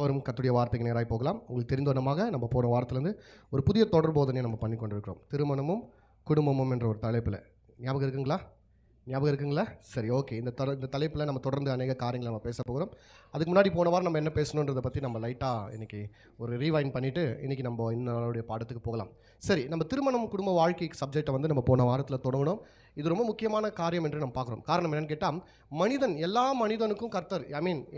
அனைவரும் கர்த்தருடைய வார்த்தைக்கு நேராக போகலாம். உங்களுக்கு தெரிந்த விதமாக நம்ம போன வாரத்திலேருந்து ஒரு புதிய தொடர் போதனையை நம்ம பண்ணி கொண்டிருக்கிறோம். திருமணமும் குடும்பமும் என்ற ஒரு தலைப்பில் ஞாபகம் இருக்குங்களா? சரி, ஓகே. இந்த தலைப்பில் நம்ம தொடர்ந்து அநேக காரியங்களை நம்ம பேச போகிறோம். அதுக்கு முன்னாடி போன வாரம் நம்ம என்ன பேசணுன்றதை பற்றி நம்ம லைட்டாக இன்றைக்கி ஒரு ரீவைண்ட் பண்ணிவிட்டு இன்றைக்கி நம்ம இன்னொருடைய பாடத்துக்கு போகலாம். சரி, நம்ம திருமணம் குடும்ப வாழ்க்கை சப்ஜெக்டை வந்து நம்ம போன வாரத்தில் தொடங்கணும். இது ரொம்ப முக்கியமான காரியம் என்று நம்ம பார்க்குறோம். காரணம் என்னென்னு கேட்டால், எல்லா மனிதனுக்கும் கர்த்தர்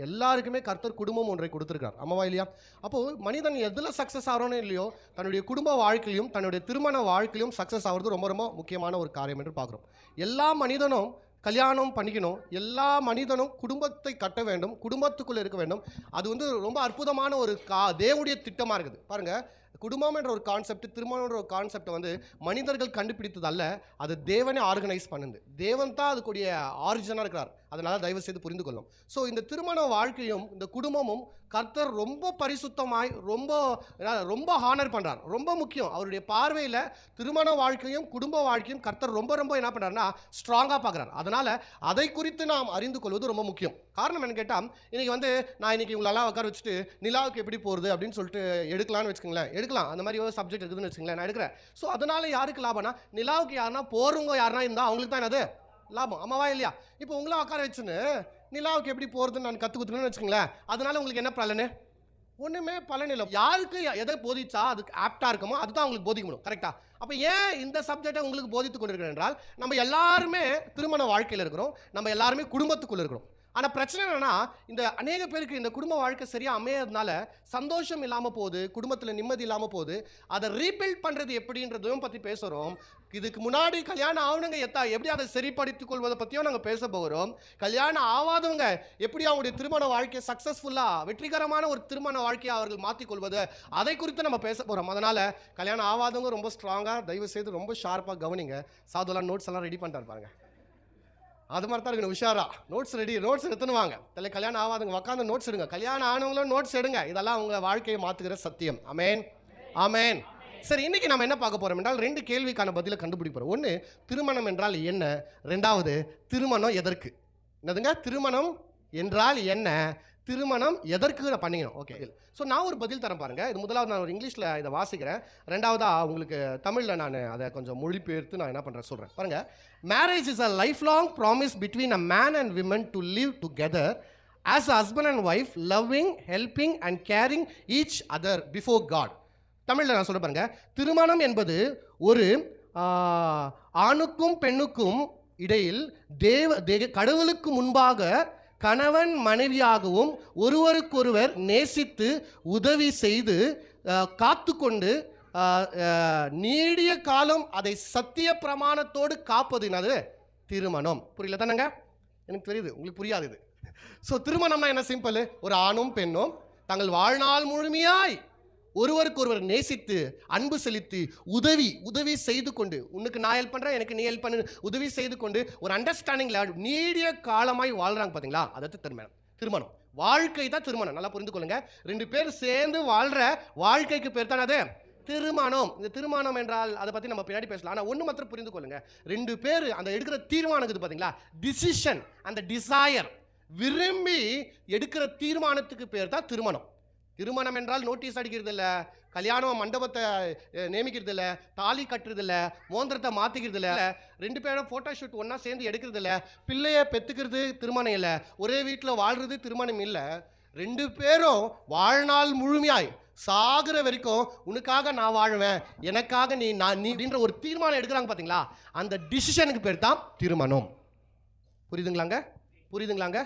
எல்லாருக்குமே கர்த்தர் குடும்பம் ஒன்றை கொடுத்துருக்கார். ஆமாவா இல்லையா? அப்போது மனிதன் எதில் சக்ஸஸ் ஆகிறோன்னு இல்லையோ, தன்னுடைய குடும்ப வாழ்க்கையிலும் தன்னுடைய திருமண வாழ்க்கையிலும் சக்ஸஸ் ஆகிறது ரொம்ப ரொம்ப முக்கியமான ஒரு காரியம் என்று பார்க்குறோம். எல்லா மனிதனும் கல்யாணம் பண்ணிக்கணும், எல்லா மனிதனும் குடும்பத்தை கட்ட வேண்டும், குடும்பத்துக்குள்ளே இருக்க வேண்டும். அது வந்து ரொம்ப அற்புதமான ஒரு தேவனுடைய திட்டமாக இருக்குது. பாருங்கள், குடும்பம் என்ற ஒரு கான்செப்ட், திருமணம் என்ற ஒரு கான்செப்டை வந்து மனிதர்கள் கண்டுபிடித்தது அல்ல, அது தேவனே ஆர்கனைஸ் பண்ணுது. தேவன் தான் அதுக்குரிய ஆரிஜினாக இருக்கிறார். அதனால் தயவு செய்து புரிந்து கொள்ளும். ஸோ இந்த திருமண வாழ்க்கையும் இந்த குடும்பமும் கர்த்தர் ரொம்ப பரிசுத்தமாய் ரொம்ப ஹானர் பண்ணுறார். ரொம்ப முக்கியம். அவருடைய பார்வையில் திருமண வாழ்க்கையும் குடும்ப வாழ்க்கையும் கர்த்தர் ரொம்ப என்ன பண்ணுறாருன்னா ஸ்ட்ராங்காக பார்க்குறார். அதனால் அதை குறித்து நாம் அறிந்து கொள்வது ரொம்ப முக்கியம். காரணம் என்ன கேட்டால், இன்றைக்கி வந்து நான் இன்றைக்கி உங்களெல்லாம் உட்கார வச்சுட்டு நிலாவுக்கு எப்படி போகிறது அப்படின்னு சொல்லிட்டு எடுக்கலான்னு வச்சுக்கோங்களேன். எடுக்கலாம், அந்த மாதிரி ஒரு சப்ஜெக்ட் இருக்குதுன்னு வச்சுக்கோங்களேன், நான் எடுக்கிறேன். ஸோ அதனால் யாருக்கு லாபம்னா, நிலாவுக்கு யாருன்னா போகிறவங்க யாருன்னா இருந்தால் அவங்களுக்கு தான் என்னது லாபம். ஆமாவா இல்லையா? இப்போ உங்களை உட்கார வச்சுன்னு நிலாவுக்கு எப்படி போகிறதுன்னு நான் கற்றுக் கொடுத்துருன்னு வச்சுக்கோங்களேன். அதனால் உங்களுக்கு என்ன பலனு? ஒன்றுமே பலன் இல்லை. யாருக்கு எதை போதிச்சா அதுக்கு ஆப்டாக இருக்குமோ அதுதான் உங்களுக்கு போதிக்கணும். கரெக்டாக? அப்போ ஏன் இந்த சப்ஜெக்டை உங்களுக்கு போதித்து கொண்டிருக்கிறேன் என்றால், நம்ம எல்லாருமே திருமண வாழ்க்கையில் இருக்கிறோம், நம்ம எல்லாருமே குடும்பத்துக்குள்ளே இருக்கிறோம். ஆனால் பிரச்சனை என்னென்னா, இந்த அநேக பேருக்கு இந்த குடும்ப வாழ்க்கை சரியாக அமையறதுனால சந்தோஷம் இல்லாமல் போகுது, குடும்பத்தில் நிம்மதி இல்லாமல் போகுது. அதை ரீபில்ட் பண்ணுறது எப்படின்றதையும் பற்றி பேசுகிறோம். இதுக்கு முன்னாடி கல்யாணம் ஆகணுங்க எப்படி அதை சரிப்படுத்திக் கொள்வதை பற்றியும் நாங்கள் பேச போகிறோம். கல்யாணம் ஆகாதவங்க எப்படி அவங்களுடைய திருமண வாழ்க்கையை சக்ஸஸ்ஃபுல்லாக வெற்றிகரமான ஒரு திருமண வாழ்க்கையை அவர்கள் மாற்றிக்கொள்வது, அதை குறித்து நம்ம பேச போகிறோம். அதனால் கல்யாணம் ஆகாதவங்க ரொம்ப ஸ்ட்ராங்காக தயவு செய்து ரொம்ப ஷார்ப்பாக கவனிங்க. சாதுலாம் நோட்ஸ் எல்லாம் ரெடி பண்ணிட்டார் பாருங்க. அது மாதிரி தான் இருக்கணும், உஷாரா. நோட்ஸ் எடுத்துன்னு வாங்க. கல்யாணம் ஆகாதவங்க உட்காந்து நோட்ஸ் எடுங்க, கல்யாணம் ஆனவங்களும் நோட்ஸ் எடுங்க. இதெல்லாம் அவங்க வாழ்க்கையை மாற்றுகிற சத்தியம். ஆமேன், ஆமேன். சரி, இன்றைக்கி நம்ம என்ன பார்க்க போகிறோம் என்றால், 2 கேள்விக்கான பதிலை கண்டுபிடிப்போம். ஒன்று, திருமணம் என்றால் என்ன? 2வது, திருமணம் எதற்கு? என்னதுங்க? திருமணம் என்றால் என்ன? திருமணம் எதற்கு பண்ணிக்கணும்? ஓகே. ஸோ நான் ஒரு பதில் தரேன் பாருங்கள். இது முதலாவது நான் ஒரு இங்கிலீஷில் இதை வாசிக்கிறேன். 2வதாக உங்களுக்கு தமிழில் நான் அதை கொஞ்சம் மொழிபெயர்த்து நான் என்ன பண்ணுறேன் சொல்கிறேன் பாருங்கள். Marriage is a life long promise between a man and women to live together as a husband and wife, loving, helping and caring each other before God. தமிழில் நான் சொல்ல பாருங்கள். திருமணம் என்பது ஒரு ஆணுக்கும் பெண்ணுக்கும் இடையில் கடவுளுக்கு முன்பாக கணவன் மனைவியாகவும் ஒருவருக்கொருவர் நேசித்து உதவி செய்து காத்து கொண்டு நீடிய காலம் அதை சத்திய பிரமாணத்தோடு காப்பதுனது திருமணம். புரியல தானங்க? எனக்கு தெரியுது, உங்களுக்கு புரியாது இது. ஸோ திருமணம்னா என்ன? சிம்பிள். ஒரு ஆணும் பெண்ணும் தங்கள் வாழ்நாள் முழுமையாய் ஒருவருக்கொருவர் நேசித்து அன்பு செலுத்தி உதவி செய்து கொண்டு, உனக்கு நான் ஹெல்ப் பண்ணுறேன், எனக்கு நீ ஹெல்ப் பண்ணு, உதவி செய்து கொண்டு ஒரு அண்டர்ஸ்டாண்டிங்கில் நீடிய காலமாய் வாழ்கிறாங்க பார்த்தீங்களா? அதாவது திருமணம் வாழ்க்கை தான் திருமணம். நல்லா புரிந்து கொள்ளுங்க. 2 பேர் சேர்ந்து வாழ்கிற வாழ்க்கைக்கு பேர் தான் அது திருமணம். இந்த திருமணம் என்றால் அதை பற்றி நம்ம பின்னாடி பேசலாம். ஆனால் ஒன்று மாத்திரம் புரிந்து கொள்ளுங்க. 2 பேர் அந்த எடுக்கிற தீர்மானம் இருக்குது பார்த்தீங்களா? டிசிஷன், அந்த டிசையர், விரும்பி எடுக்கிற தீர்மானத்துக்கு பேர் தான் திருமணம். திருமணம் என்றால் நோட்டீஸ் அடிக்கிறது இல்லை, கல்யாணம் மண்டபத்தை நியமிக்கிறது இல்லை, தாலி கட்டுறது இல்லை, மோந்திரத்தை மாற்றிக்கிறது இல்லை, 2 பேரும் ஃபோட்டோ ஷூட் ஒன்றா சேர்ந்து எடுக்கிறது இல்லை, பிள்ளையை பெற்றுக்கிறது திருமணம் இல்லை, ஒரே வீட்டில் வாழ்கிறது திருமணம் இல்லை. 2 பேரும் வாழ்நாள் முழுமையாய் சாகிற வரைக்கும் உனக்காக நான் வாழ்வேன், எனக்காக நீ அப்படின்ற ஒரு தீர்மானம் எடுக்கிறாங்க பார்த்தீங்களா? அந்த டிசிஷனுக்கு பேர் தான் திருமணம். புரியுதுங்களாங்க?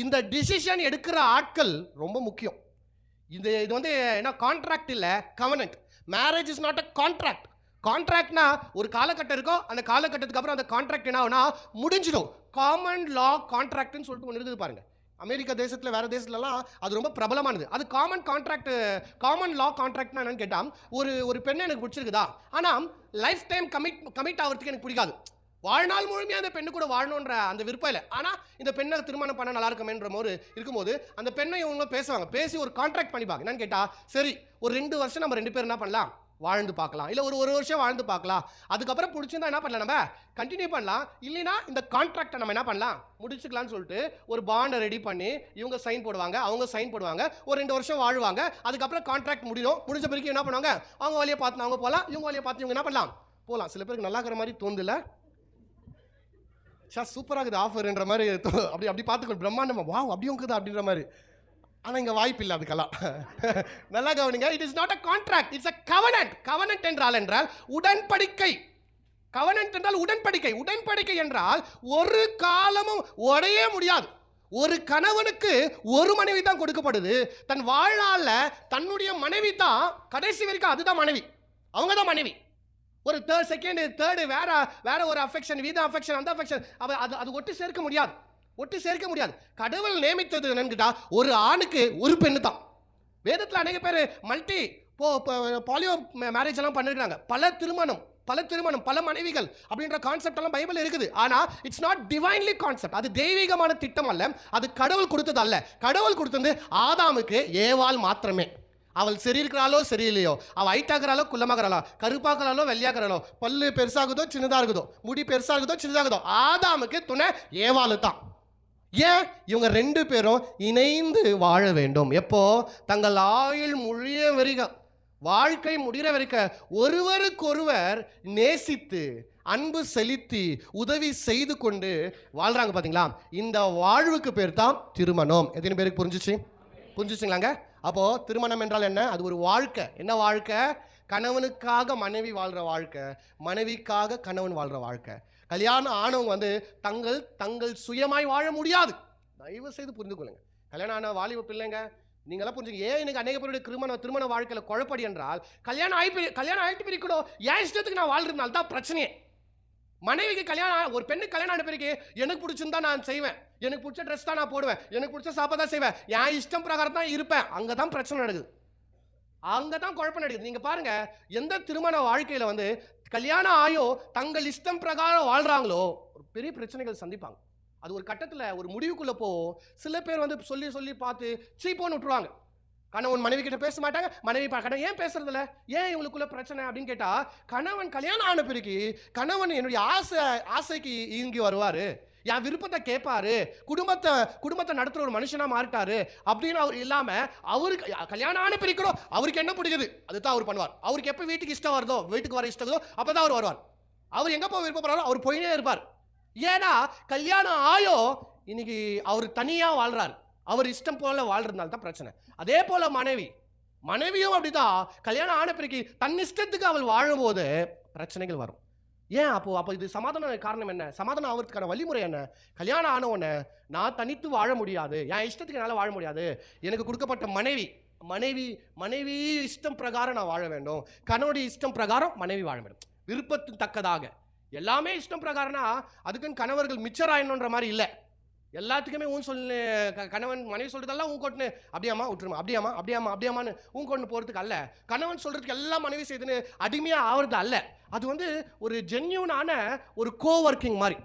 இந்த டிசிஷன் எடுக்கிற ஆட்கள் ரொம்ப முக்கியம். இது வந்து என்ன? கான்ட்ராக்ட் இல்லை, covenant. Marriage is not a contract. கான்ட்ராக்ட்னா ஒரு காலகட்டம் இருக்கும், அந்த காலகட்டத்துக்கு அப்புறம் அந்த கான்ட்ராக்ட் என்ன ஆகுனா முடிஞ்சிடும். காமன் லா கான்ட்ராக்ட்னு சொல்லிட்டு ஒன்று இருக்குது பாருங்க. அமெரிக்கா தேசத்தில், வேறு தேசத்துலலாம் அது ரொம்ப பிரபலமானது. அது காமன் லா கான்ட்ராக்ட்னா என்னன்னு கேட்டால், ஒரு பெண்ணை எனக்கு பிடிச்சிருக்குதா, ஆனால் லைஃப் டைம் கமிட் ஆகிறதுக்கு எனக்கு பிடிக்காது. வாழ்நாள் முழுமையாக அந்த பெண்ணு கூட வாழணுன்ற அந்த விருப்பம் இல்லை. ஆனால் இந்த பெண்ணை திருமணம் பண்ண நல்லா இருக்குமேன்ற போது இருக்கும்போது அந்த பெண்ணை இவங்க பேசுவாங்க, பேசி ஒரு கான்ட்ராக்ட் பண்ணிப்பாங்க. என்னன்னு கேட்டால், சரி ஒரு 2 வருஷம் நம்ம 2 பேரும் என்ன பண்ணலாம், வாழ்ந்து பார்க்கலாம், இல்லை ஒரு வருஷம் வாழ்ந்து பார்க்கலாம். அதுக்கப்புறம் பிடிச்சிருந்தா என்ன பண்ணலாம், நம்ம கண்டினியூ பண்ணலாம். இல்லைன்னா இந்த கான்ட்ராக்டை நம்ம என்ன பண்ணலாம், முடிச்சுக்கலாம்னு சொல்லிட்டு ஒரு பாண்டை ரெடி பண்ணி இவங்க சைன் போடுவாங்க, அவங்க சைன் போடுவாங்க, ஒரு 2 வருஷம் வாழ்வாங்க. அதுக்கப்புறம் கான்ட்ராக்ட் முடிஞ்ச பிறகு என்ன பண்ணுவாங்க, அவங்க வழியை பார்த்து அவங்க போகலாம், இவங்க வழியை பார்த்து இவங்க என்ன பண்ணலாம் போகலாம். சில பேருக்கு நல்லா இருக்கிற மாதிரி தோணுதில்ல, சூப்பராக இருக்குது ஆஃபர்ன்ற மாதிரி அப்படி அப்படி பார்த்துக்கோ, பிரம்மாண்டமா வா அப்படியும் இருக்குதா அப்படின்ற மாதிரி. ஆனால் இங்கே வாய்ப்பு இல்லை அதுக்கெல்லாம். நல்லா கவனிங்க, it is not a contract, it's a covenant. Covenant என்றால் உடன்படிக்கை. கவனன்ட் என்றால் உடன்படிக்கை. உடன்படிக்கை என்றால் ஒரு காலமும் உடைய முடியாது. ஒரு கணவனுக்கு ஒரு மனைவி தான் கொடுக்கப்படுது. தன் வாழ்நாளில் தன்னுடைய மனைவி தான் கடைசி வரைக்கும், அதுதான் மனைவி, அவங்க தான் மனைவி. ஒரு தேர்டு வேற ஒரு அஃபெக்ஷன், வீத அஃபெக்ஷன், அந்த அஃபெக்ஷன் அது ஒட்டு சேர்க்க முடியாது. கடவுள் நியமித்தது என்னன்னு, ஒரு ஆணுக்கு ஒரு பெண்ணு தான். வேதத்தில் அநேக பேர் பாலியோ மேரேஜ் எல்லாம் பண்ணிருக்காங்க. பல திருமணம், பல மனைவிகள் அப்படின்ற கான்செப்ட் எல்லாம் பைபிள் இருக்குது. ஆனா இட்ஸ் நாட் டிவைன்லி கான்செப்ட். அது தெய்வீகமான திட்டம் அல்ல, அது கடவுள் கொடுத்தது அல்ல. கடவுள் கொடுத்தது ஆதாமுக்கு ஏவாள் மாத்திரமே. அவள் சரியிருக்கிறாளோ சரியில்லையோ, அவள் ஹைட்டாகிறாளோ குள்ளமாகிறாளோ, கருப்பாக்கிறாளோ வெள்ளையாகிறாளோ, பல்லு பெருசாகுதோ சின்னதாக இருக்குதோ, முடி பெருசாகுதோ சின்னதாகுதோ, ஆதாமுக்கு துணை ஏவாளு தான். ஏன்? இவங்க 2 பேரும் இணைந்து வாழ வேண்டும். எப்போ? தங்கள் ஆயுள் வாழ்க்கை முடிகிற வரைக்கும் ஒருவருக்கொருவர் நேசித்து அன்பு செலுத்தி உதவி செய்து கொண்டு வாழ்றாங்க. பார்த்தீங்களா? இந்த வாழ்வுக்கு பேர் தான் திருமணம். எத்தனை பேருக்கு புரிஞ்சிச்சுங்களாங்க? அப்போ திருமணம் என்றால் என்ன? அது ஒரு வாழ்க்கை. என்ன வாழ்க்கை? கணவனுக்காக மனைவி வாழ்ற வாழ்க்கை, மனைவிக்காக கணவன் வாழ்ற வாழ்க்கை. கல்யாணம் ஆனவங்க தங்கள் சுயமாய் வாழ முடியாது. தயவு செய்து புரிந்து கொள்ளுங்க. கல்யாணம் ஆன வாலிப பிள்ளைங்க, நீங்களாம் புரிஞ்சுங்க. ஏன் இன்னைக்கு அநேக பேருடைய திருமண வாழ்க்கையில் குழப்படி என்றால், கல்யாணம் ஆயிட்டு பிரிக்கணும், என் இஷ்டத்துக்கு நான் வாழ்றதுனால தான் பிரச்சனையே. மனைவிக்கு கல்யாணம், ஒரு பெண்ணுக்கு கல்யாணம் ஆன பிறகு எனக்கு பிடிச்சிருந்தா நான் செய்வேன், எனக்கு பிடிச்ச ட்ரெஸ் தான் நான் போடுவேன், எனக்கு பிடிச்ச சாப்பாடு தான் செய்வேன், என் இஷ்டம் பிரகாரம் தான் இருப்பேன். அங்கே தான் பிரச்சனை நடக்குது, அங்கே தான் குழப்பம் நடக்குது. நீங்கள் பாருங்க, எந்த திருமண வாழ்க்கையில் கல்யாணம் ஆயோ தங்கள் இஷ்டம் பிரகாரம் வாழ்றாங்களோ ஒரு பெரிய பிரச்சனைகள் சந்திப்பாங்க. அது ஒரு கட்டத்தில் ஒரு முடிவுக்குள்ளே போவோம். சில பேர் சொல்லி பார்த்து சீப்போன்னு விட்டுருவாங்க. கணவன் மனைவி கிட்ட பேச மாட்டாங்க, மனைவி கணவன் ஏன் பேசுறதில்ல, ஏன் இவங்களுக்குள்ள பிரச்சனை அப்படின்னு கேட்டா, கணவன் கல்யாணம் ஆன பிறகு கணவன் என்னுடைய ஆசைக்கு இங்கி வருவாரு, என் விருப்பத்தை கேட்பாரு, குடும்பத்தை நடத்துற ஒரு மனுஷனா மாறிட்டாரு அப்படின்னு அவர் இல்லாம, அவருக்கு கல்யாணம் ஆன பிறகு அவருக்கு என்ன பிடிக்குது அதுதான் அவர் பண்ணுவார். அவருக்கு எப்ப வீட்டுக்கு இஷ்டம் வருதோ, வீட்டுக்கு வர இஷ்டம் அப்பதான் அவர் வருவார். அவர் எங்க போய் விருப்பப்படுறாரோ அவர் போயினே இருப்பார். ஏன்னா கல்யாணம் ஆயோ இன்னைக்கு அவர் தனியா வாழ்றாரு, அவர் இஷ்டம் போல வாழ்றதுனால தான் பிரச்சனை. அதே போல மனைவியும் அப்படிதான். கல்யாணம் ஆன பிறகு தன் இஷ்டத்துக்கு அவள் வாழும் போது பிரச்சனைகள் வரும். ஏன்? அப்போ இது சமாதான காரணம் என்ன? சமாதானம் ஆகிறதுக்கான வழிமுறை என்ன? கல்யாணம் ஆனவொன்னே நான் தனித்து வாழ முடியாது, என் இஷ்டத்துக்கு என்னால் வாழ முடியாது, எனக்கு கொடுக்கப்பட்ட மனைவி இஷ்டம் பிரகாரம் நான் வாழ வேண்டும், கணவனுடைய இஷ்டம் பிரகாரம் மனைவி வாழ வேண்டும், விருப்பத்தின் தக்கதாக. எல்லாமே இஷ்டம் பிரகாரம்னா அதுக்குன்னு கணவர்கள் மிச்சராயணுன்ற மாதிரி இல்லை. எல்லாத்துக்குமே சொல்லு, கணவன் மனைவி சொல்றதெல்லாம் கொட்டுன்னு அப்படியாமா விட்டுருமா, அப்படியாமான்னு கொண்டு போறதுக்கு அல்ல. கணவன் சொல்றதுக்கு எல்லாம் மனைவி செய்துன்னு அடிமையா ஆவறது அல்ல. அது ஒரு ஜென்யூனான ஒரு கோவர்க்கிங் மாதிரி,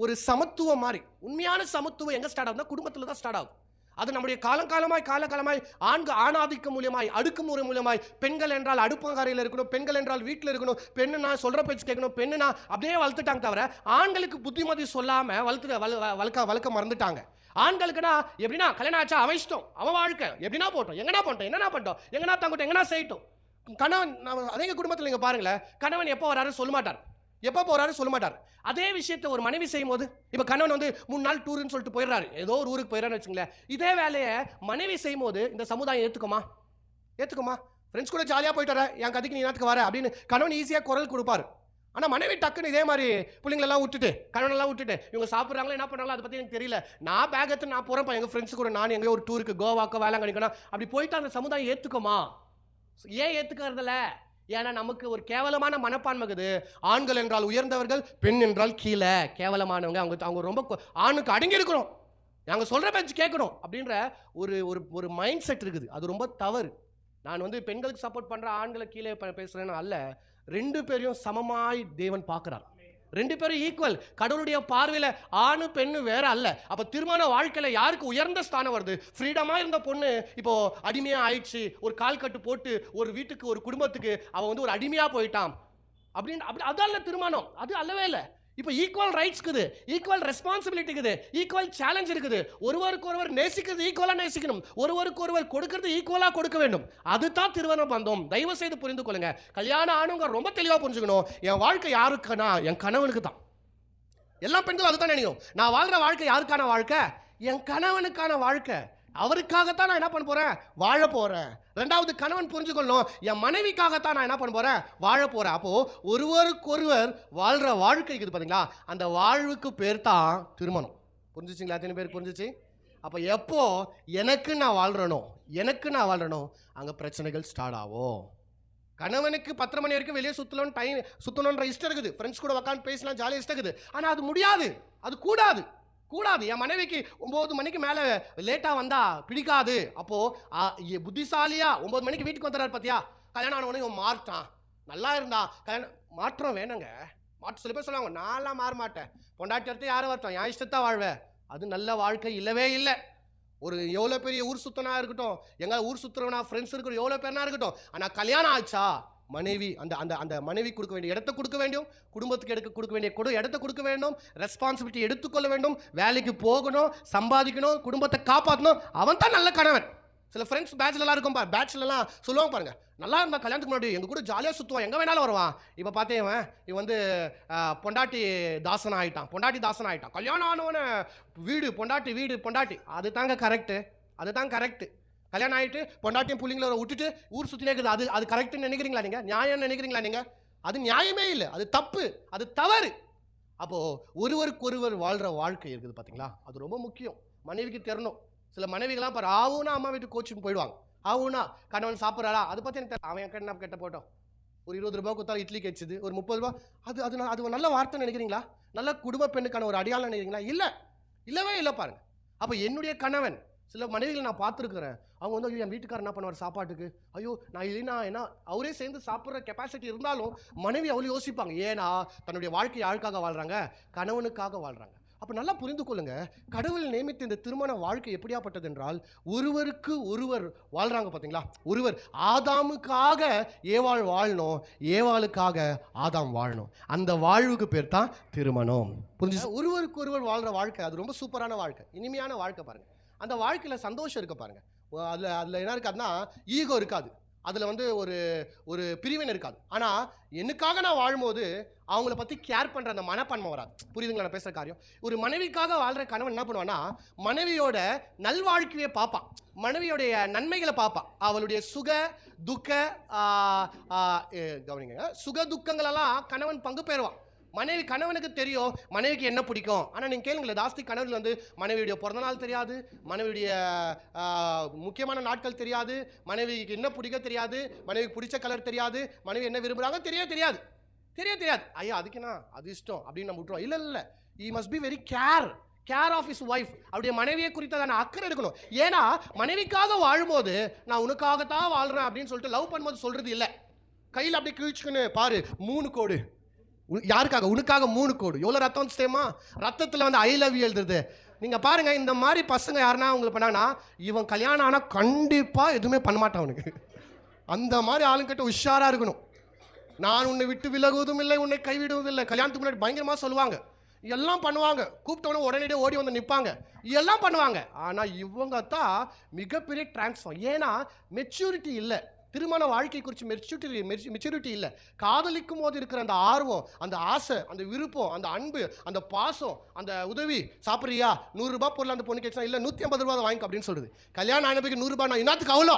ஒரு சமத்துவம் மாதிரி. உண்மையான சமத்துவம் எங்க ஸ்டார்ட் ஆகுதுன்னா குடும்பத்தில் தான் ஸ்டார்ட் ஆகும். அது நம்முடைய காலகாலமாய் ஆணாதிக்கம் மூலியமாய், அடுக்குமுறை மூலியமாய், பெண்கள் என்றால் அடுப்பங்கரையில் இருக்கணும், பெண்கள் என்றால் வீட்டில் இருக்கணும், பெண்ணுனா சொல்ற பேச்சு கேட்கணும், பெண்ணுனா அப்படியே வளர்த்துட்டாங்க. தவிர ஆண்களுக்கு புத்திமதி சொல்லாம வளர்க்க மறந்துட்டாங்க. ஆண்களுக்குனா எப்படின்னா கல்யாணம் ஆச்சா அவன் இஷ்டம், அவன் வாழ்க்கை, எப்படின்னா போட்டோம், எங்கனா பண்ணிட்டோம், எங்கனா தங்கட்டும், எங்கனா செய்யட்டும். கணவன் அதே குடும்பத்தில் நீங்க பாருங்களேன், கணவன் எப்போ வராரு சொல்ல மாட்டார். அதே விஷயத்தை ஒரு மனைவி செய்யும் போது, இப்ப கணவன் 3 நாள் டூர்னு சொல்லிட்டு போயிடுறாரு, ஏதோ ஒரு ஊருக்கு போயிடறான்னு வச்சுங்களேன். இதே வேலையை மனைவி செய்யும் போது இந்த சமுதாயம் ஏத்துக்குமா? ஃப்ரெண்ட்ஸ் கூட ஜாலியா போயிட்டு வர, என் கதைக்கு நீ நேரத்துக்கு வர அப்படின்னு கணவன் ஈஸியா குரல் கொடுப்பாரு. ஆனா மனைவி டக்குன்னு இதே மாதிரி பிள்ளைங்களெல்லாம் விட்டுட்டு, கணவனெல்லாம் விட்டுட்டு, இவங்க சாப்பிட்றாங்களா என்ன பண்றாங்களோ அதை பத்தி எனக்கு தெரியல, நான் பேக் எடுத்து நான் போறேன் எங்க ஃப்ரெண்ட்ஸ் கூட, நான் எங்கேயோ ஒரு டூருக்கு கோவாக்கோ வேளாங்கண்ணிக்கணும் அப்படி போயிட்டு அந்த சமுதாயம் ஏத்துக்குமா? ஏன் ஏத்துக்கிறதில்ல? ஏன்னா நமக்கு ஒரு கேவலமான மனப்பான்மை இருக்குது. ஆண்கள் என்றால் உயர்ந்தவர்கள், பெண் என்றால் கீழே கேவலமானவங்க, அவங்க ரொம்ப ஆணுக்கு அடங்கி இருக்கிறோம், நாங்க சொல்ற பேச்சு கேட்கணும் அப்படின்ற ஒரு மைண்ட் செட் இருக்குது. அது ரொம்ப தவறு. நான் பெண்களுக்கு சப்போர்ட் பண்ற, ஆண்களை கீழே பேசுறேன்னு அல்ல. 2 பேரையும் சமமாய் தேவன் பார்க்கிறார். 2 பேரும் ஈக்குவல். கடவுளுடைய பார்வையில ஆணு பெண்ணு வேற அல்ல. அப்ப திருமண வாழ்க்கையில யாருக்கு உயர்ந்த ஸ்தானம் வருது? ஃப்ரீடமா இருந்த பொண்ணு இப்போ அடிமையா ஆயிடுச்சு. ஒரு கால் கட்டு போட்டு ஒரு வீட்டுக்கு ஒரு குடும்பத்துக்கு அவன் வந்து ஒரு அடிமையா போயிட்டான் அப்படின்னு. அதல்ல திருமணம், அது அல்லவே இல்லை. இப்போ ஈக்குவல் ரைட்ஸ் இருக்குது, ஈக்குவல் ரெஸ்பான்சிபிலிட்டி இருக்குது, ஈக்குவல் சேலஞ்ச் இருக்குது. ஒருவருக்கு ஒருவர் நேசிக்கிறது ஈக்குவலா நேசிக்கணும், ஒருவருக்கு ஒருவர் கொடுக்கிறது ஈக்குவலா கொடுக்க வேண்டும். அதுதான் திருமண பந்தம். தயவு செய்து புரிந்து கொள்ளுங்க. கல்யாணம் ஆணுங்க ரொம்ப தெளிவா புரிஞ்சுக்கணும். என் வாழ்க்கை யாருக்குன்னா என் கணவனுக்கு தான். எல்லா பெண்களும் அதுதான் நினைக்கும். நான் வாழ்ற வாழ்க்கை யாருக்கான வாழ்க்கை? என் கணவனுக்கான வாழ்க்கை. அவருக்காகத்தான் நான் என்ன பண்ண போறேன்? வாழ போறேன். ரெண்டாவது, கணவன் புரிஞ்சுக்கொள்ளணும், என் மனைவிக்காகத்தான் நான் என்ன பண்ண போறேன்? வாழ போறேன். அப்போ ஒருவருக்கொருவர் வாழ்ற வாழ்க்கை இருக்குது பாத்தீங்களா, அந்த வாழ்வுக்கு பேர் தான் திருமணம். புரிஞ்சுச்சிங்களா? எத்தனை பேருக்கு புரிஞ்சிச்சு? அப்போ எப்போ எனக்கு நான் வாழ்றனோ அங்கே பிரச்சனைகள் ஸ்டார்ட் ஆகும். கணவனுக்கு 10 மணி வரைக்கும் வெளியே சுற்றணுன்ற இஷ்டம் இருக்குது, ஃப்ரெண்ட்ஸ் கூட உட்காந்து பேசலாம், ஜாலியாக இஷ்டம் இருக்குது. ஆனால் அது முடியாது, அது கூடாது. என் மனைவிக்கு 9 மணிக்கு மேலே லேட்டாக வந்தா பிடிக்காது. அப்போது புத்திசாலியா 9 மணிக்கு வீட்டுக்கு வந்துடுறாரு பார்த்தியா, கல்யாணம் ஆனவனே இவன் மாற்றான், நல்லா இருந்தா கல்யாணம். மாற்றம் வேணுங்க. சில பேர் சொல்லுவாங்க, நான்லாம் மாற மாட்டேன், பொண்டாட்டி அடுத்து யாரும் வரட்டும், என் இஷ்டத்தான் வாழ்வேன். அது நல்ல வாழ்க்கை இல்லவே இல்லை. ஒரு எவ்வளோ பெரிய ஊர் சுத்தனா இருக்கட்டும், எங்கள் ஊர் சுற்றுறவனா ஃப்ரெண்ட்ஸ் இருக்கிற எவ்வளோ பேர்னா இருக்கட்டும், ஆனால் கல்யாணம் ஆச்சா மனைவி அந்த அந்த அந்த மனைவி கொடுக்க வேண்டிய இடத்த கொடுக்க வேண்டும், குடும்பத்துக்கு கொடுக்க வேண்டிய இடத்த கொடுக்க வேண்டும், ரெஸ்பான்சிபிலிட்டி எடுத்துக்கொள்ள வேண்டும், வேலைக்கு போகணும், சம்பாதிக்கணும், குடும்பத்தை காப்பாற்றணும். அவன் தான் நல்ல கணவன். சில ஃப்ரெண்ட்ஸ் பேச்சுலலாம் இருக்கும், பேச்சுலலாம் சொல்லுவாங்க பாருங்க, நல்லா இருந்தால் கல்யாணத்துக்கு முன்னாடி எங்கள் கூட ஜாலியாக சுற்றுவான், எங்கே வேணாலும் வருவான். இப்போ பார்த்தேன் இவன் வந்து பொண்டாட்டி தாசன் ஆகிட்டான். கல்யாணம் ஆனவன வீடு பொண்டாட்டி. அது தாங்க கரெக்டு. கல்யாணம் ஆகிட்டு பொண்டாட்டியும் பிள்ளைங்கள விட்டுட்டு ஊர் சுற்றினே இருக்குது. அது கரெக்டுன்னு நினைக்கிறீங்களா நீங்கள்? நியாயம் நினைக்கிறீங்களா நீங்கள்? அது நியாயமே இல்லை, அது தப்பு, அது தவறு. அப்போது ஒருவருக்கொருவர் வாழ்கிற வாழ்க்கை இருக்குது பார்த்தீங்களா, அது ரொம்ப முக்கியம். மனைவிக்கு தெரியணும். சில மனைவிகள்லாம் பாரு, ஆவுனா அம்மா வீட்டுக்கு கோச்சிங் போயிடுவாங்க. ஆவுனா கணவன் சாப்பிட்றாளா, அதை பற்றி எனக்கு அவன் என்ன கெட்ட போட்டோம், ஒரு 20 ரூபா கொடுத்தாலும் இட்லி கெடுச்சுது, ஒரு 30 ரூபா. அது நல்ல வார்த்தை நினைக்கிறீங்களா? நல்ல குடும்ப பெண்ணுக்கான ஒரு அடையாளம் நினைக்கிறீங்களா? இல்லவே இல்லை பாருங்க. அப்போ என்னுடைய கணவன், சில மனைவிகளை நான் பார்த்துருக்குறேன், அவங்க வந்து ஐயோ என் வீட்டுக்காரர் என்ன பண்ணுவார் சாப்பாட்டுக்கு, ஐயோ நான் இல்லைன்னா என்ன, அவரே சேர்ந்து சாப்பிட்ற கெப்பாசிட்டி இருந்தாலும் மனைவி அவ்வளோ யோசிப்பாங்க. ஏன்னா தன்னுடைய வாழ்க்கை யாருக்காக வாழ்கிறாங்க? கணவனுக்காக வாழ்கிறாங்க. அப்போ நல்லா புரிந்து கொள்ளுங்க, கடவுள் நியமித்த இந்த திருமண வாழ்க்கை எப்படியாப்பட்டது என்றால், ஒருவருக்கு ஒருவர் வாழ்கிறாங்க பார்த்தீங்களா. ஒருவர் ஆதாமுக்காக ஏவாள் வாழணும், ஏவாளுக்காக ஆதாம் வாழணும். அந்த வாழ்வுக்கு பேர் தான் திருமணம். புரிஞ்சு? ஒருவருக்கு ஒருவர் வாழ்கிற வாழ்க்கை அது ரொம்ப சூப்பரான வாழ்க்கை, இனிமையான வாழ்க்கை பாருங்க. அந்த வாழ்க்கையில் சந்தோஷம் இருக்க பாருங்க. அதில் என்ன இருக்காதுன்னா ஈகோ இருக்காது, அதில் வந்து ஒரு பிரிவினை இருக்காது. ஆனால் எனக்காக நான் வாழும்போது அவங்கள பற்றி கேர் பண்ணுற அந்த மனப்பான்மை வராது. புரியுதுங்களா நான் பேசுகிற காரியம்? ஒரு மனைவிக்காக வாழ்கிற கணவன் என்ன பண்ணுவான்னா, மனைவியோட நல்வாழ்க்கையை பார்ப்பான், மனைவியோடைய நன்மைகளை பார்ப்பான், அவளுடைய சுக துக்கங்களெல்லாம் கணவன் பங்கு பெறுவான். கணவனுக்கு தெரியும் மனைவிக்கு என்ன பிடிக்கும். ஆனால் நீங்கள் கேளுங்களேன், ஜாஸ்தி கணவன் வந்து மனைவியுடைய பிறந்தநாள் தெரியாது, மனைவியுடைய முக்கியமான நாட்கள் தெரியாது, மனைவிக்கு என்ன பிடிக்க தெரியாது, மனைவிக்கு பிடிச்ச கலர் தெரியாது, மனைவி என்ன விரும்புகிறாங்க தெரியாது. ஐயா அதுக்குன்னா அது இஷ்டம் அப்படின்னு நம்ம விட்டுருவோம். இல்லை, he must be very care of his wife. அவருடைய மனைவியை குறித்ததான அக்கறை எடுக்கணும். ஏன்னா மனைவிக்காக வாழும்போது நான் உனக்காகத்தான் வாழ்கிறேன் அப்படின்னு சொல்லிட்டு லவ் பண்ணும்போது சொல்கிறது இல்லை. கையில் அப்படி கிழிச்சுக்குன்னு பாரு 3 கோடு. யாருக்காக? உனக்காக 3 கோடு. எவ்வளோ ரத்தம் தெரியுமா? ரத்தத்தில் வந்து ஐ லவ் யூ எழுதுறது. நீங்கள் பாருங்கள், இந்த மாதிரி பசங்க யாருன்னா உங்களுக்கு பண்ணாங்கன்னா, இவன் கல்யாணம் ஆனால் கண்டிப்பாக எதுவுமே பண்ண மாட்டான் அவனுக்கு. அந்த மாதிரி ஆளுங்கிட்ட உஷாராக இருக்கணும். நான் உன்னை விட்டு விலகுவதும் இல்லை, உன்னை கைவிடுவதும் இல்லை. கல்யாணத்துக்கு முன்னாடி பயங்கரமாக சொல்லுவாங்க, எல்லாம் பண்ணுவாங்க, கூப்பிட்டவன உடனடியே ஓடி வந்து நிற்பாங்க, எல்லாம் பண்ணுவாங்க. ஆனால் இவங்க தான் மிகப்பெரிய டிரான்ஸ்ஃபார்ம். ஏன்னா மெச்சூரிட்டி இல்லை, திருமண வாழ்க்கை குறித்து மெச்சூரிட்டி இல்லை. காதலிக்கும் போது இருக்கிற அந்த ஆர்வம், அந்த ஆசை, அந்த விருப்பம், அந்த அன்பு, அந்த பாசம், அந்த உதவி. சாப்பிட்றியா? 100 ரூபா பொருள் அந்த பொண்ணு கேட்சா, இல்லை 150 ரூபா வாங்கிக்கோ அப்படின்னு சொல்லுது. கல்யாணம் ஆனதுக்கு 100 ரூபா நான் என்னத்துக்கு அவ்வளோ,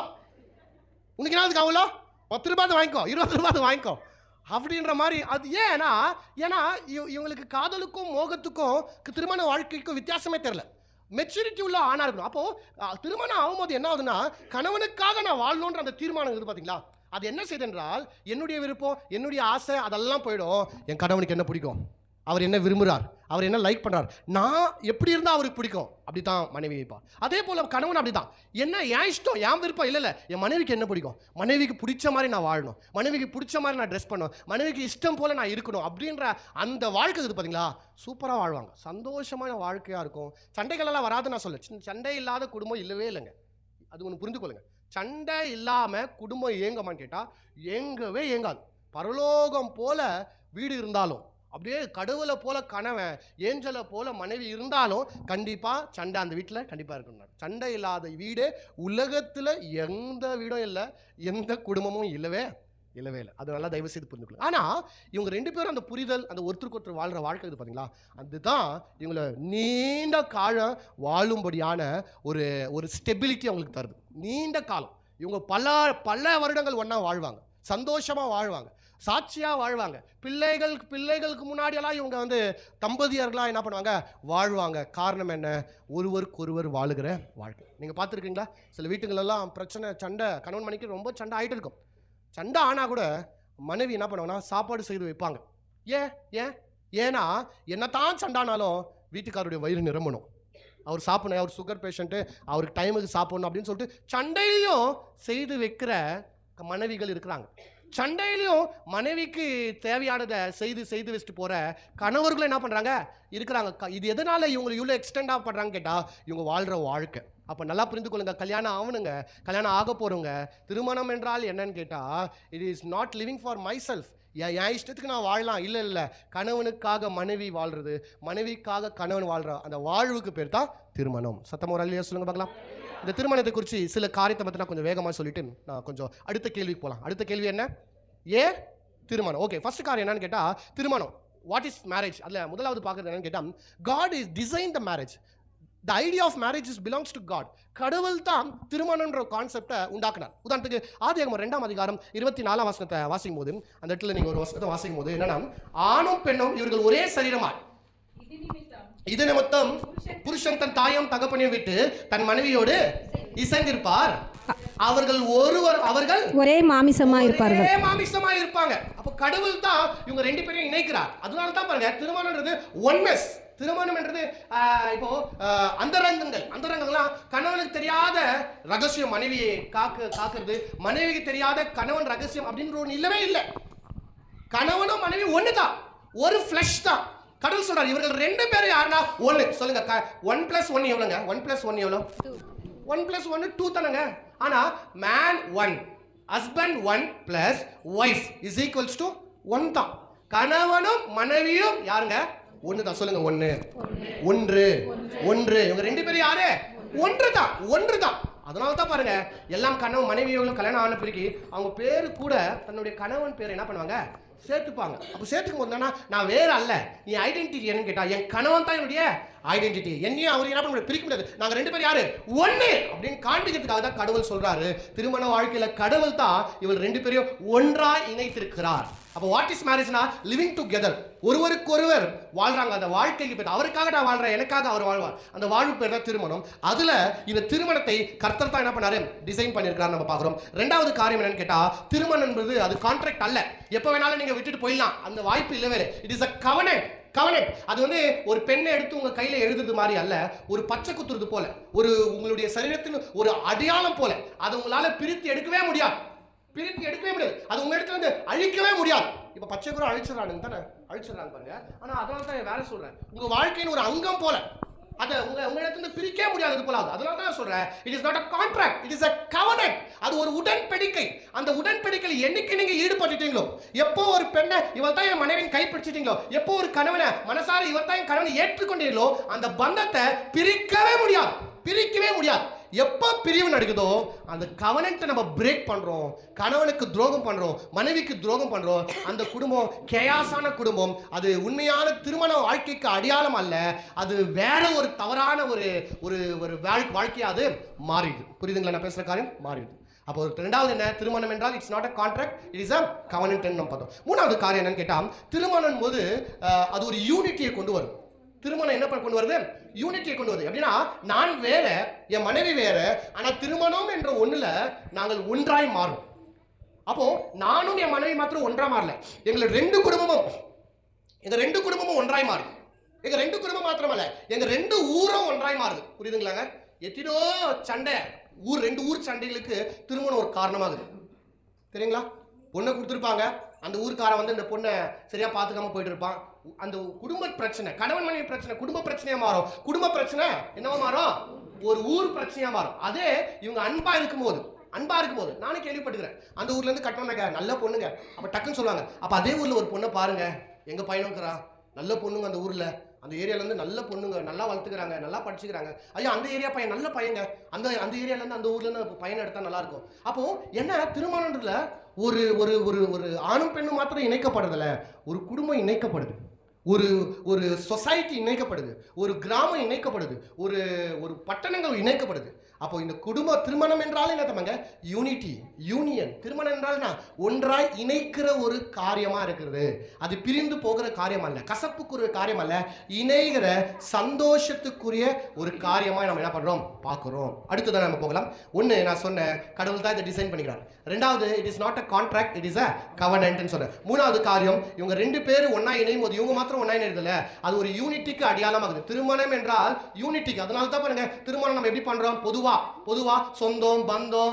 உனக்கு என்னத்துக்கு அவ்வளோ, 10 ரூபாய் வாங்கிக்கோ, 20 ரூபாய் வாங்கிக்கோ அப்படின்ற மாதிரி. அது ஏன்னா இவங்களுக்கு காதலுக்கும் மோகத்துக்கும் திருமண வாழ்க்கைக்கும் வித்தியாசமே தெரியல. மெச்சூரிட்டி உள்ள ஆணா இருக்கணும். அப்போது திருமணம் ஆகும்போது என்ன ஆகுதுன்னா, கணவனுக்காக நான் வாழணுன்ற அந்த தீர்மானம் இருக்குது பார்த்தீங்களா, அது என்ன செய்யுது என்றால், என்னுடைய விருப்பம், என்னுடைய ஆசை அதெல்லாம் போயிடும். என் கணவனுக்கு என்ன பிடிக்கும், அவர் என்ன விரும்புகிறார், அவர் என்ன லைக் பண்ணுறார், நான் எப்படி இருந்தால் அவருக்கு பிடிக்கும் அப்படி தான் மனைவி வைப்பா. அதே போல் கணவன் அப்படி தான், என்ன என் இஷ்டம் என் விருப்பம் இல்லை, என் மனைவிக்கு என்ன பிடிக்கும், மனைவிக்கு பிடிச்ச மாதிரி நான் வாழணும், மனைவிக்கு பிடிச்ச மாதிரி நான் ட்ரெஸ் பண்ணணும், மனைவிக்கு இஷ்டம் போல் நான் இருக்கணும் அப்படின்ற அந்த வாழ்க்கை இருக்குது பார்த்தீங்களா, சூப்பராக வாழ்வாங்க, சந்தோஷமான வாழ்க்கையாக இருக்கும். சண்டைகளெல்லாம் வராது நான் சொல்ல, சண்டை இல்லாத குடும்பம் இல்லவே இல்லைங்க. அது ஒன்று புரிந்து கொள்ளுங்க. சண்டை இல்லாமல் குடும்பம் ஏங்கமான்னு கேட்டால் ஏங்கவே ஏங்காது. பரலோகம் போல வீடு இருந்தாலும், அப்படியே கடவுளை போல கணவன், ஏஞ்சலை போல மனைவி இருந்தாலும் கண்டிப்பாக சண்டை அந்த வீட்டில் கண்டிப்பாக இருக்கணும். சண்டை இல்லாத வீடு உலகத்தில் எந்த வீடும் இல்லை, எந்த குடும்பமும் இல்லவே இல்லை. அது நல்லா தயவு செய்து புரிந்துக்கலாம். ஆனால் இவங்க 2 பேரும் அந்த புரிதல், அந்த ஒருத்தருக்கு ஒருத்தர் வாழ்கிற வாழ்க்கை இது பார்த்தீங்களா, அதுதான் இவங்களை நீண்ட காலம் வாழும்படியான ஒரு ஸ்டெபிலிட்டி அவங்களுக்கு தருது. நீண்ட காலம் இவங்க பல வருடங்கள் ஒன்றா வாழ்வாங்க, சந்தோஷமாக வாழ்வாங்க, சாட்சியாக வாழ்வாங்க. பிள்ளைகளுக்கு முன்னாடியெல்லாம் இவங்க தம்பதியர்களாக என்ன பண்ணுவாங்க, வாழ்வாங்க. காரணம் என்ன, ஒருவருக்கொருவர் வாழுகிற வாழ்க்கை. நீங்கள் பார்த்துருக்கீங்களா, சில வீட்டுகளெல்லாம் பிரச்சனை, சண்டை, கணவன் மனைவிக்கு ரொம்ப சண்டை ஆகிட்டு இருக்கும். சண்டை ஆனால் கூட மனைவி என்ன பண்ணுவாங்கன்னா சாப்பாடு செய்து வைப்பாங்க. ஏன்னா என்னத்தான் சண்டானாலும் வீட்டுக்காரருடைய வயிறு நிரம்பணும், அவர் சாப்பிடணும், அவர் சுகர் பேஷண்ட்டு, அவருக்கு டைமுக்கு சாப்பிடணும் அப்படின்னு சொல்லிட்டு சண்டையிலையும் செய்து வைக்கிற மனைவிகள் இருக்கிறாங்க. சண்டையிலையும் மனைவிக்கு தேவையானதை செய்து வச்சுட்டு போகிற கணவர்களும் என்ன பண்ணுறாங்க இருக்கிறாங்க. இது எதனால் இவங்களை இவ்வளோ எக்ஸ்டெண்டாக பண்ணுறாங்க கேட்டால் இவங்க வாழ்கிற வாழ்க்கை. அப்போ நல்லா புரிந்து கொள்ளுங்க, கல்யாணம் ஆகணுங்க, கல்யாணம் ஆக போகிறவங்க, திருமணம் என்றால் என்னன்னு கேட்டால் it is not living for myself, என் இஷ்டத்துக்கு நான் வாழலாம், இல்லை, கணவனுக்காக மனைவி வாழ்கிறது, மனைவிக்காக கணவன் வாழ்கிற அந்த வாழ்வுக்கு பேர் தான் திருமணம். சத்தமாக ஒரு அல்லையா சொல்லுங்க பார்க்கலாம். இந்த திருமணத்தை குறித்து சில காரியத்தை பற்றி நான் கொஞ்சம் வேகமாக சொல்லிட்டு நான் கொஞ்சம் அடுத்த கேள்விக்கு போகலாம். அடுத்த கேள்வி என்ன, திருமணம். ஓகே, ஃபர்ஸ்ட் காரியம் என்னன்னு கேட்டால் திருமணம். What is marriage? அதில் முதலாவது பார்க்குறது என்னன்னு கேட்டால், God is design the marriage. The idea of marriage belongs to God. கடவுள் தான் திருமணம்ன்ற கான்செப்டை உண்டாக்குனார். உதாரணத்துக்கு ஆதியாகமம் 2ஆம் அதிகாரம் 24ஆம் வசனத்தை வாசிக்கும் போது, அந்த இடத்துல நீங்கள் ஒரு வசனத்தை வாசிக்கும் போது என்னன்னா, ஆணும் பெண்ணும் இவர்கள் ஒரே சரீரமாய், இது நிமித்தம் புருஷன் தன் தாயும் தகப்பனையும் விட்டு தன் மனைவியோடு இசைந்திருப்பார், அவர்கள் ஒரே மாமிசமா இருப்பாங்க. அப்போ கடவுள் தான் இவங்க 2 பேரையும் இணைக்கிறார். அதனால தான் பாருங்க, திருமணம்ன்றது ஒன்னஸ். திருமணம் என்றது இப்போ அந்தரங்கங்கள்லாம் கணவனுக்கு தெரியாத ரகசியம் மனைவியை காக்கிறது, மனைவிக்கு தெரியாத கணவன் ரகசியம் அப்படின்ற ஒன்று இல்லவே இல்லை. கணவனும் மனைவி ஒன்று தான், ஒரு ஃப்ளஷ் தான். கடவுள் சொல்றாரு இவர்கள் 2 பேரும் யாருன்னா ஒன்று. சொல்லுங்க, 1 + 1 எவ்வளோங்க? 1 + 1 எவ்வளோ? 1 + 1 2 தானங்க. ஆனா man 1, husband 1 + wife is equals to 1 தான். கணவனும் மனைவியும் யாருங்க? ஒன்று தான். சொல்லுங்க, ஒன்று. இவங்க 2 பேரும் யாரு? ஒன்று தான். அதனால தான் பாருங்க, எல்லாம் கணவன் மனைவியோட கல்யாணம் ஆன பிறகு அவங்க பேரு கூட தன்னுடைய கணவன் பேரை என்ன பண்ணுவாங்க, சேர்த்துப்பாங்க. அப்போ சேர்த்துக்கும் போது நான் வேற அல்ல, நீ ஐடென்டிட்டி என்னன்னு கேட்டா என் கணவன் தான் என்னுடைய ஐடென்டிட்டி, என்னையும் அவர் என்ன பண்ண பிரிக்க முடியாது, நாங்கள் 2 பேரும் யாரு? ஒன்று அப்படின்னு காண்பிக்கிறதுக்காக தான் கடவுள் சொல்றாரு, திருமண வாழ்க்கையில கடவுள் தான் இவள் 2 பேரையும் ஒன்றாய் இணைத்திருக்கிறார். அப்போ வாட் இஸ் மேரேஜ்னா லிவிங் டுகெதர், ஒருவருக்கொருவர் வாழ்றாங்க. அந்த வாழ்க்கைக்கு பேர், அவருக்காக நான் வாழ்றேன், எனக்காக அவர் வாழ்வார், அந்த வாழ்வு பேர் தான் திருமணம். அதுல இந்த திருமணத்தை கர்த்தர் தான் என்ன பண்ணாரு, டிசைன் பண்ணியிருக்காரு நம்ம பார்க்குறோம். 2வது காரியம் என்னன்னு கேட்டா, திருமணம் என்பது அது கான்ட்ராக்ட் அல்ல, எப்போ வேணாலும் நீங்க விட்டுட்டு போயிடலாம், அந்த வாய்ப்பு இல்லவே. It is a covenant. அது ஒரு பெண்ணை எடுத்து உங்க கையில எழுதுறது மாதிரி அல்ல, ஒரு பச்சை குத்துறது போல, உங்களுடைய சரீரத்தின் ஒரு அடையாளம் போல. அதை உங்களால பிரித்து எடுக்கவே முடியாது, அது உங்க இடத்துல அழிக்கவே முடியாது. இப்ப பச்சை கூட அழிச்சிடறாங்க பாருங்க. ஆனா அதனால தான் வேற சொல்றேன், உங்க வாழ்க்கையின் ஒரு அங்கம் போல, அதை உங்க இடத்துல பிரிக்கவே முடியாது போல. அதனால தான் சொல்றேன், it is not a contract, it is a covenant. அது ஒரு உடன்படிக்கை. அந்த உடன்படிக்கையில் என்னைக்கு நீங்க ஈடுபட்டுட்டீங்களோ, எப்போ ஒரு பெண்ணை இவள் தான் என் மனைவின் கைப்பிடிச்சிட்டீங்களோ, எப்போ ஒரு கணவனை மனசார இவர் தான் என் கணவனை ஏற்றுக்கொண்டீங்களோ, அந்த பந்தத்தை பிரிக்கவே முடியாது. எப்போ பிரிவு நடக்குதோ அந்த கவனன்ட்டை நம்ம பிரேக் பண்றோம், கணவனுக்கு துரோகம் பண்றோம், மனைவிக்கு துரோகம் பண்றோம், அந்த குடும்பம் கேயாசான குடும்பம். அது உண்மையான திருமண வாழ்க்கைக்கு அடையாளம் அல்ல, அது வேற ஒரு தவறான ஒரு வாழ்க்கையா அது மாறிடுது. புரியுதுங்களா நான் பேசுற காரியம்? மாறிடுது. அப்போ 2வது என்ன, திருமணம் என்றால் it's not a contract, it is a covenant நம்ம பார்த்தோம். 3வது காரியம் என்னன்னு கேட்டா, திருமணம் போது அது ஒரு யூனிட்டியை கொண்டு வரும். திருமணம் என்ன கொண்டு வருது? யூனிட்டியை கொண்டு வருது. எப்படின்னா, நான் வேற, என் மனைவி வேற, ஆனா திருமணம் என்ற ஒண்ணுல நாங்கள் ஒன்றாய் மாறும். அப்போ நானும் என் மனைவி மாத்திரம் ஒன்றா மாறல, எங்க 2 குடும்பமும் ஒன்றாய் மாறும். எங்க 2 குடும்பம் மாத்திரமல்ல, எங்க 2 ஊரும் ஒன்றாய் மாறுது. புரியுதுங்களாங்க? எத்தனோ சண்டை, 2 ஊர் சண்டைகளுக்கு திருமணம் ஒரு காரணமாகுது. தெரியுங்களா? பொண்ணை கொடுத்துருப்பாங்க, அந்த ஊருக்காரன் வந்து இந்த பொண்ணை சரியா பார்த்துக்காம போயிட்டு இருப்பான். அந்த குடும்ப பிரச்சனை, கணவன் மனைவி பிரச்சனை குடும்ப பிரச்சனையா மாறும். குடும்ப பிரச்சனை என்னவா மாறும்? ஒரு ஊர் பிரச்சனையா மாறும். அதே இவங்க அன்பா இருக்கும்போது நானே கேள்விப்பட்டுக்கிறேன். அந்த ஊர்ல இருந்து கட்டணங்க நல்ல பொண்ணுங்க, அப்ப டக்குன்னு சொல்லுவாங்க, அப்ப அதே ஊர்ல ஒரு பொண்ணை பாருங்க, எங்க பையனுக்குறா நல்ல பொண்ணுங்க, அந்த ஊர்ல அந்த ஏரியால இருந்து நல்ல பொண்ணுங்க, நல்லா வளர்த்துக்கிறாங்க, நல்லா படிச்சுக்கிறாங்க. ஐயா அந்த ஏரியா பையன் நல்ல பையங்க, அந்த ஏரியால இருந்து அந்த ஊர்ல இருந்து பையனை எடுத்தா நல்லா இருக்கும். அப்போ என்ன திருமணத்துல ஒரு ஒரு ஒரு ஒரு ஆணும் பெண்ணும் மாத்திரம் இணைக்கப்படுறதில்ல, ஒரு குடும்பம் இணைக்கப்படுது, ஒரு ஒரு சொசைட்டி இணைக்கப்படுது, ஒரு கிராமம் இணைக்கப்படுது, ஒரு ஒரு பட்டணங்கள் இணைக்கப்படுது. அப்போ இந்த குடும்ப திருமணம் என்றால் என்ன தம்மாங்க? Unity, union. திருமணம் என்றால் என்ன? ஒன்றாய் இணைக்கிற ஒரு காரியமா இருக்கிறது. அது பிரிந்து போகிற காரியம் அல்ல, கசப்புக்குரிய காரியம் அல்ல, இணைகிற சந்தோஷத்துக்குரிய ஒரு காரியமா நம்ம என்ன பண்றோம்? பார்க்கிறோம். அடுத்ததான் நம்ம போகலாம். ஒன்னு நான் சொன்னேன், கடவுள் தான் இதை டிசைன் பண்ணிக்கிறார். ரெண்டாவது, it is not a contract, it is a கவர்னன்ட் சொல்றேன். மூணாவது காரியம், இவங்க 2 பேரும் ஒன்னா இணையும் போது இவங்க மாத்திரம் ஒன்னா இணையதில்ல, அது ஒரு யூனிட்டிக்கு அடையாளமாகுது. திருமணம் என்றால் யூனிட்டிக்கு. அதனால தான் பாருங்க, திருமணம் நம்ம எப்படி பண்றோம்? பொதுவா சொந்தம் பந்தம்,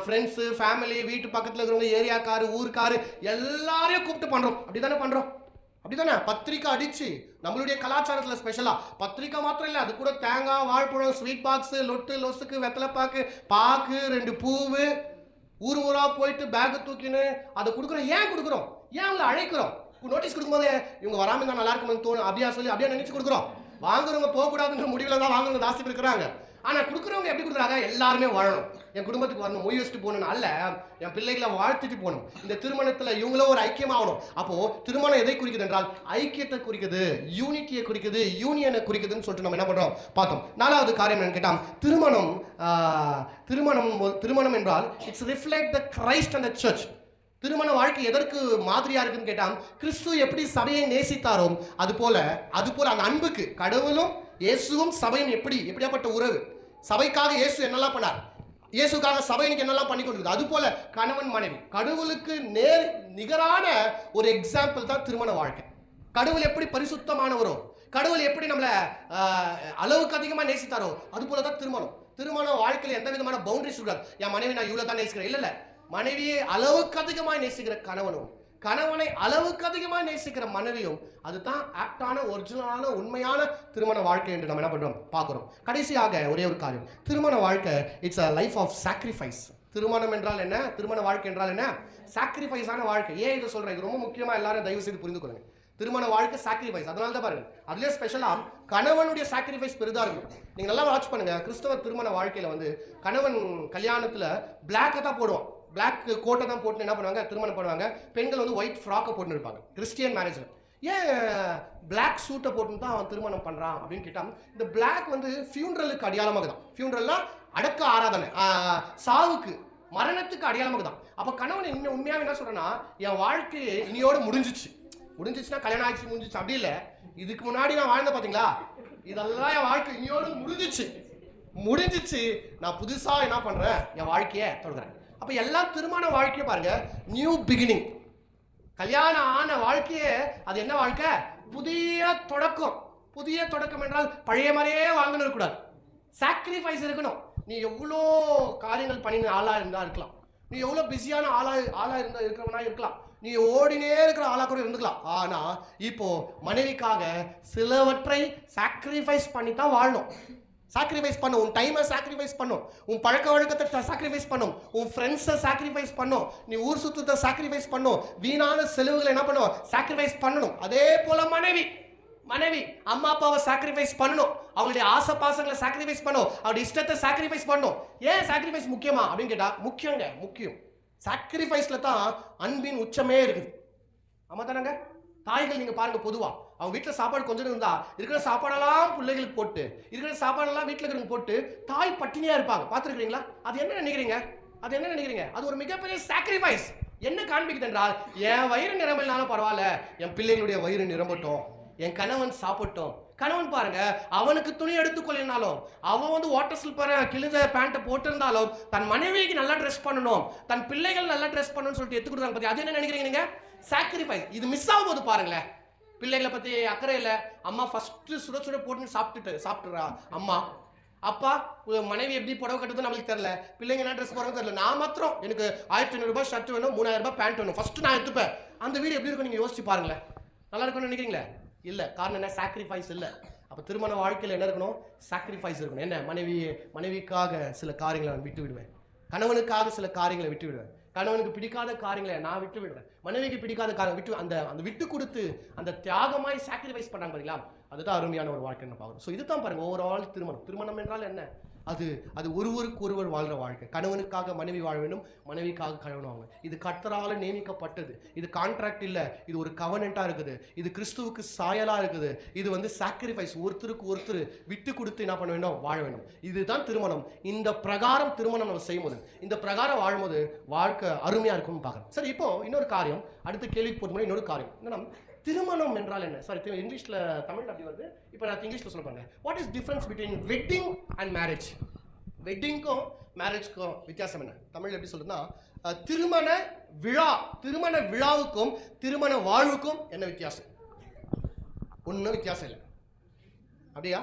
ஃப்ரெண்ட்ஸ், ஃபேமிலி, வீட்டு பக்கத்துல இருக்கிறவங்க, ஏரியாக்காரு, ஊருக்காரு எல்லாரையும் கூப்பிட்டு பண்றோம். அப்படிதானே பண்றோம்? அப்படிதானே? பத்திரிக்கை அடிச்சு, நம்மளுடைய கலாச்சாரத்துல ஸ்பெஷலா பத்திரிக்கை மாத்திரம் இல்ல, அது கூட தேங்காய், வாழைப்பழம், ஸ்வீட் பாக்ஸ், லொட்டு லொசுக்கு, வெத்தலை பாக்கு, 2 பூவு, ஊரா போயிட்டு பேக் தூக்கின்னு அதை கொடுக்குறோம். ஏன் கொடுக்குறோம்? ஏன் அவங்களை அழைக்கிறோம்? நோட்டீஸ் கொடுக்கும்போது இவங்க வராம இருந்தா நல்லா இருக்கும்னு தோணும், அப்படியே நினைச்சு கொடுக்குறோம். வாங்குறவங்க போகக்கூடாதுன்ற முடிவில் தான் வாங்குறவங்க ஜாஸ்தி பேர் இருக்கிறாங்க. ஆனா கொடுக்குறவங்க எப்படி கொடுக்குறாங்க? எல்லாருமே வாழணும், என் குடும்பத்துக்கு வரணும், மொய் வச்சுட்டு போகணும் அல்ல, என் பிள்ளைகளை வாழ்த்துட்டு போகணும். இந்த திருமணத்துல இவங்களும் ஒரு ஐக்கியமாகணும். அப்போ திருமணம் எதை குறிக்குது என்றால் ஐக்கியத்தை குறிக்குது, யூனிட்டியை குறிக்குது, யூனியனை குறிக்குதுன்னு சொல்லிட்டு நம்ம என்ன பண்றோம் பார்த்தோம். 4வது காரியம் என்னன்னு கேட்டா, திருமணம் என்றால் it's reflect the Christ and the church. திருமண வாழ்க்கை எதற்கு மாதிரியா இருக்குன்னு கேட்டா, கிறிஸ்து எப்படி சபையை நேசித்தாரோ அது போல அந்த அன்புக்கு கடவுளும் இயேசுவும் சபையும் எப்படியாப்பட்ட உறவு. சபைக்காக இயேசு என்னெல்லாம் பண்ணார், இயேசுக்காக சபைக்கு என்னெல்லாம் பண்ணி கொண்டிருக்கு, அது போல கணவன் மனைவி கடவுளுக்கு நிகரான ஒரு எக்ஸாம்பிள் தான் திருமண வாழ்க்கை. கடவுள் எப்படி பரிசுத்தமானவரோ, கடவுள் எப்படி நம்மளை அளவுக்கு அதிகமா நேசித்தாரோ அது போல தான் திருமண வாழ்க்கையில் எந்த விதமான பவுண்டரிஸ் இருக்காது. என் மனைவி நான் இவ்வளவு தான் நேசிக்கிறேன் இல்ல, மனைவியை அளவுக்கு அதிகமாக நேசிக்கிற கணவனும், கணவனை அளவுக்கு அதிகமாக நேசிக்கிற மனைவியும், அதுதான் ஆக்டான ஒரிஜினலான உண்மையான திருமண வாழ்க்கை என்று நம்ம என்ன பண்றோம் பார்க்கிறோம். கடைசியாக ஒரே ஒரு காரியம், திருமண வாழ்க்கை it's a life of sacrifice. திருமணம் என்றால் என்ன? திருமண வாழ்க்கை என்றால் என்ன? சாக்ரிஃபைஸான வாழ்க்கை. ஏன் இதை சொல்றேன்? இது ரொம்ப முக்கியமா எல்லாரும் தயவு செய்து புரிந்து கொள்ளுங்க. திருமண வாழ்க்கை சாக்ரிஃபைஸ். அதனால தான் பாருங்க, அதுலயே ஸ்பெஷலா கணவனுடைய சாக்ரிஃபைஸ் பெரிதா இருக்கும். நீங்க நல்லா வாட்ச் பண்ணுங்க, கிறிஸ்தவ திருமண வாழ்க்கையில வந்து கணவன் கல்யாணத்துல பிளாக்கை தான் போடுவான், பிளாக் கோட்டை தான் போட்டு என்ன பண்ணுவாங்க, திருமணம் பண்ணுவாங்க. பெண்கள் வந்து ஒயிட் ஃப்ராக்கை போட்டு இருப்பாங்க கிறிஸ்டியன் மேரேஜ்ல. ஏன் பிளாக் சூட்டை போட்டு தான் அவன் திருமணம் பண்றான் அப்படின்னு கேட்டா, இந்த பிளாக் வந்து ஃபியூனரலுக்கு அடையாளமாக தான். ஃபியூனரல்னா அடக்க ஆராதனை, சாவுக்கு, மரணத்துக்கு அடையாளமாக தான். அப்ப கணவன் இன்னும் உண்மையாக என்ன சொல்றேன்னா, என் வாழ்க்கை இனியோட முடிஞ்சிச்சுன்னா கல்யாணம் ஆயிடுச்சு முடிஞ்சிச்சு அப்படி இல்லை, இதுக்கு முன்னாடி நான் வாழ்ந்த பாத்தீங்களா, இதெல்லாம் என் வாழ்க்கை இனியோட முடிஞ்சிச்சு, நான் புதுசா என்ன பண்றேன், என் வாழ்க்கையை தொடங்குறேன். அப்ப எல்லா திருமண வாழ்க்கையை பாருங்க, நியூ பிகினிங். கல்யாணம் ஆன வாழ்க்கையே அது என்ன வாழ்க்கை? புதிய தொடக்கம் என்றால் பழைய மாதிரியே வாழ்ந்துன்னு இருக்கக்கூடாது, சாக்ரிஃபைஸ் இருக்கணும். நீ எவ்வளோ காரியங்கள் பண்ணி ஆளா இருந்தா இருக்கலாம், நீ எவ்வளோ பிஸியான ஆளா இருந்தா இருக்கிறவனா இருக்கலாம், நீ ஓடினே இருக்கிற ஆளா கூட இருந்துக்கலாம். ஆனா இப்போ மனைவிக்காக சிலவற்றை சாக்ரிஃபைஸ் பண்ணி தான் வாழணும். சாக்ரிஃபைஸ் பண்ணும், உன் டைமை சாக்ரிஃபைஸ் பண்ணும், உன் பழக்க வழக்கத்தை சாக்ரிஃபைஸ் பண்ணும், உன் ஃப்ரெண்ட்ஸை சாக்ரிஃபைஸ் பண்ணும், நீ ஊர் சுத்தத்தை சாக்ரிஃபைஸ் பண்ணும், வீணான செலவுகளை என்ன பண்ணும், சாக்ரிஃபைஸ் பண்ணணும். அதே போல மனைவி அம்மா அப்பாவை சாக்ரிஃபைஸ் பண்ணணும், அவங்களுடைய ஆசை பாசங்களை சாக்ரிஃபைஸ் பண்ணும், அவருடைய இஷ்டத்தை சாக்ரிஃபைஸ் பண்ணும். ஏன் சாக்ரிஃபைஸ் முக்கியமா அப்படின்னு கேட்டா, முக்கியம். சாக்ரிஃபைஸ்ல தான் அன்பின் உச்சமே இருக்குது. ஆமா தானங்க? தாய்கள் நீங்க பாருங்க, பொதுவா அவங்க வீட்டுல சாப்பாடு கொஞ்சம் இருந்தா இருக்கிற சாப்பாடெல்லாம் பிள்ளைகளுக்கு போட்டு, இருக்கிற சாப்பாடெல்லாம் வீட்டுல இருக்கிறவங்க போட்டு தாய் பட்டினியா இருப்பாங்க. பார்த்துருக்கீங்களா? அது என்ன நினைக்கிறீங்க? அது ஒரு மிகப்பெரிய சாக்ரிஃபைஸ். என்ன காண்பிக்குது என்றால், என் வயிறு நிரம்பினாலும் பரவாயில்ல, என் பிள்ளைகளுடைய வயிறு நிரம்பட்டும், என் கணவன் சாப்பிட்டோம். கணவன் பாருங்க, அவனுக்கு துணி எடுத்துக்கொள்ளினாலும், அவன் வந்து வாட்டர் ஸ்லிப்பர் கிழிஞ்ச பேண்ட்டை போட்டிருந்தாலும் தன் மனைவிக்கு நல்லா ட்ரெஸ் பண்ணணும், தன் பிள்ளைகள் நல்லா ட்ரெஸ் பண்ணணும்னு சொல்லிட்டு எடுத்து கொடுக்குறாங்க. பத்தி அது என்ன நினைக்கிறீங்க நீங்க? சாக்ரிஃபைஸ். இது மிஸ் ஆகும் போது பாருங்களேன், பிள்ளைகளை பத்தி அக்கறை இல்லை. அம்மா ஃபர்ஸ்ட் சுட சுட போட்டு சாப்பிட்டுறா அம்மா. அப்பா மனைவி எப்படி புடவை கட்டுறது நம்மளுக்கு தெரியல, பிள்ளைங்க என்ன ட்ரெஸ் போடுறது தெரியல. நான் மாத்திரம் எனக்கு 1500 ரூபாய் ஷர்ட் வேணும், 3000 ரூபாய் பேண்ட் வேணும், ஃபர்ஸ்ட் நான் எடுத்துப்பேன். அந்த வீடு எப்படி இருக்கும் நீங்க யோசிச்சு பாருங்களேன். நல்லா இருக்கும்னு நினைக்கிறீங்களா? இல்ல. காரணம் என்ன? சாக்ரிஃபைஸ் இல்ல. அப்ப திருமண வாழ்க்கையில் என்ன இருக்கணும்? சாக்ரிஃபைஸ் இருக்கணும். என்ன? மனைவிக்காக சில காரியங்களை நான் விட்டு விடுவேன், கணவனுக்காக சில காரியங்களை விட்டு விடுவேன், கணவனுக்கு பிடிக்காத காரியங்களை நான் விட்டு விடுவேன், மனைவிக்கு பிடிக்காத காரியம் விட்டு அந்த விட்டு கொடுத்து அந்த தியாகமாய் சாக்ரிஃபைஸ் பண்ணாங்க பாத்தீங்களா? அதுதான் அருமையான ஒரு வாழ்க்கைன்னு பார்க்கணும். ஸோ இதுதான் பாருங்க ஓவரால் திருமணம் என்றால் என்ன? அது ஒருவருக்கு ஒருவர் வாழ்ற வாழ்க்கை. கணவனுக்காக மனைவி வாழ வேண்டும், மனைவிக்காக கணவன் வாங்க. இது கர்த்தரால நியமிக்கப்பட்டது. இது கான்ட்ராக்ட் இல்ல, இது ஒரு கவனண்டா இருக்குது. இது கிறிஸ்துவுக்கு சாயலா இருக்குது. இது சாக்ரிஃபைஸ், ஒருத்தருக்கு ஒருத்தர் விட்டு கொடுத்து என்ன பண்ண வேண்டும்? வாழ வேண்டும். இதுதான் திருமணம். இந்த பிரகாரம் திருமணம் நம்ம செய்யும்போது, இந்த பிரகாரம் வாழும்போது வாழ்க்கை அருமையா இருக்கும்னு பார்க்கணும். சரி, இப்போ இன்னொரு காரியம், அடுத்த கேள்விக்கு போது இன்னொரு காரியம் என்னன்னா, திருமணம் என்றால் என்ன? சாரி, இங்கிலீஷ்ல தமிழ்ல அப்படி வருது, இப்போ நான் இங்கிலீஷ்ல சொல்ல பாருங்க. What is difference between wedding and marriage? வெட்டிங்க்கும் மேரேஜ்க்கும் வித்தியாசம் என்ன? தமிழ் எப்படி சொல்றதுன்னா, திருமண விழாவுக்கும் திருமண வாழ்வுக்கும் என்ன வித்தியாசம்? ஒன்றும் வித்தியாசம் இல்லை. அப்படியா?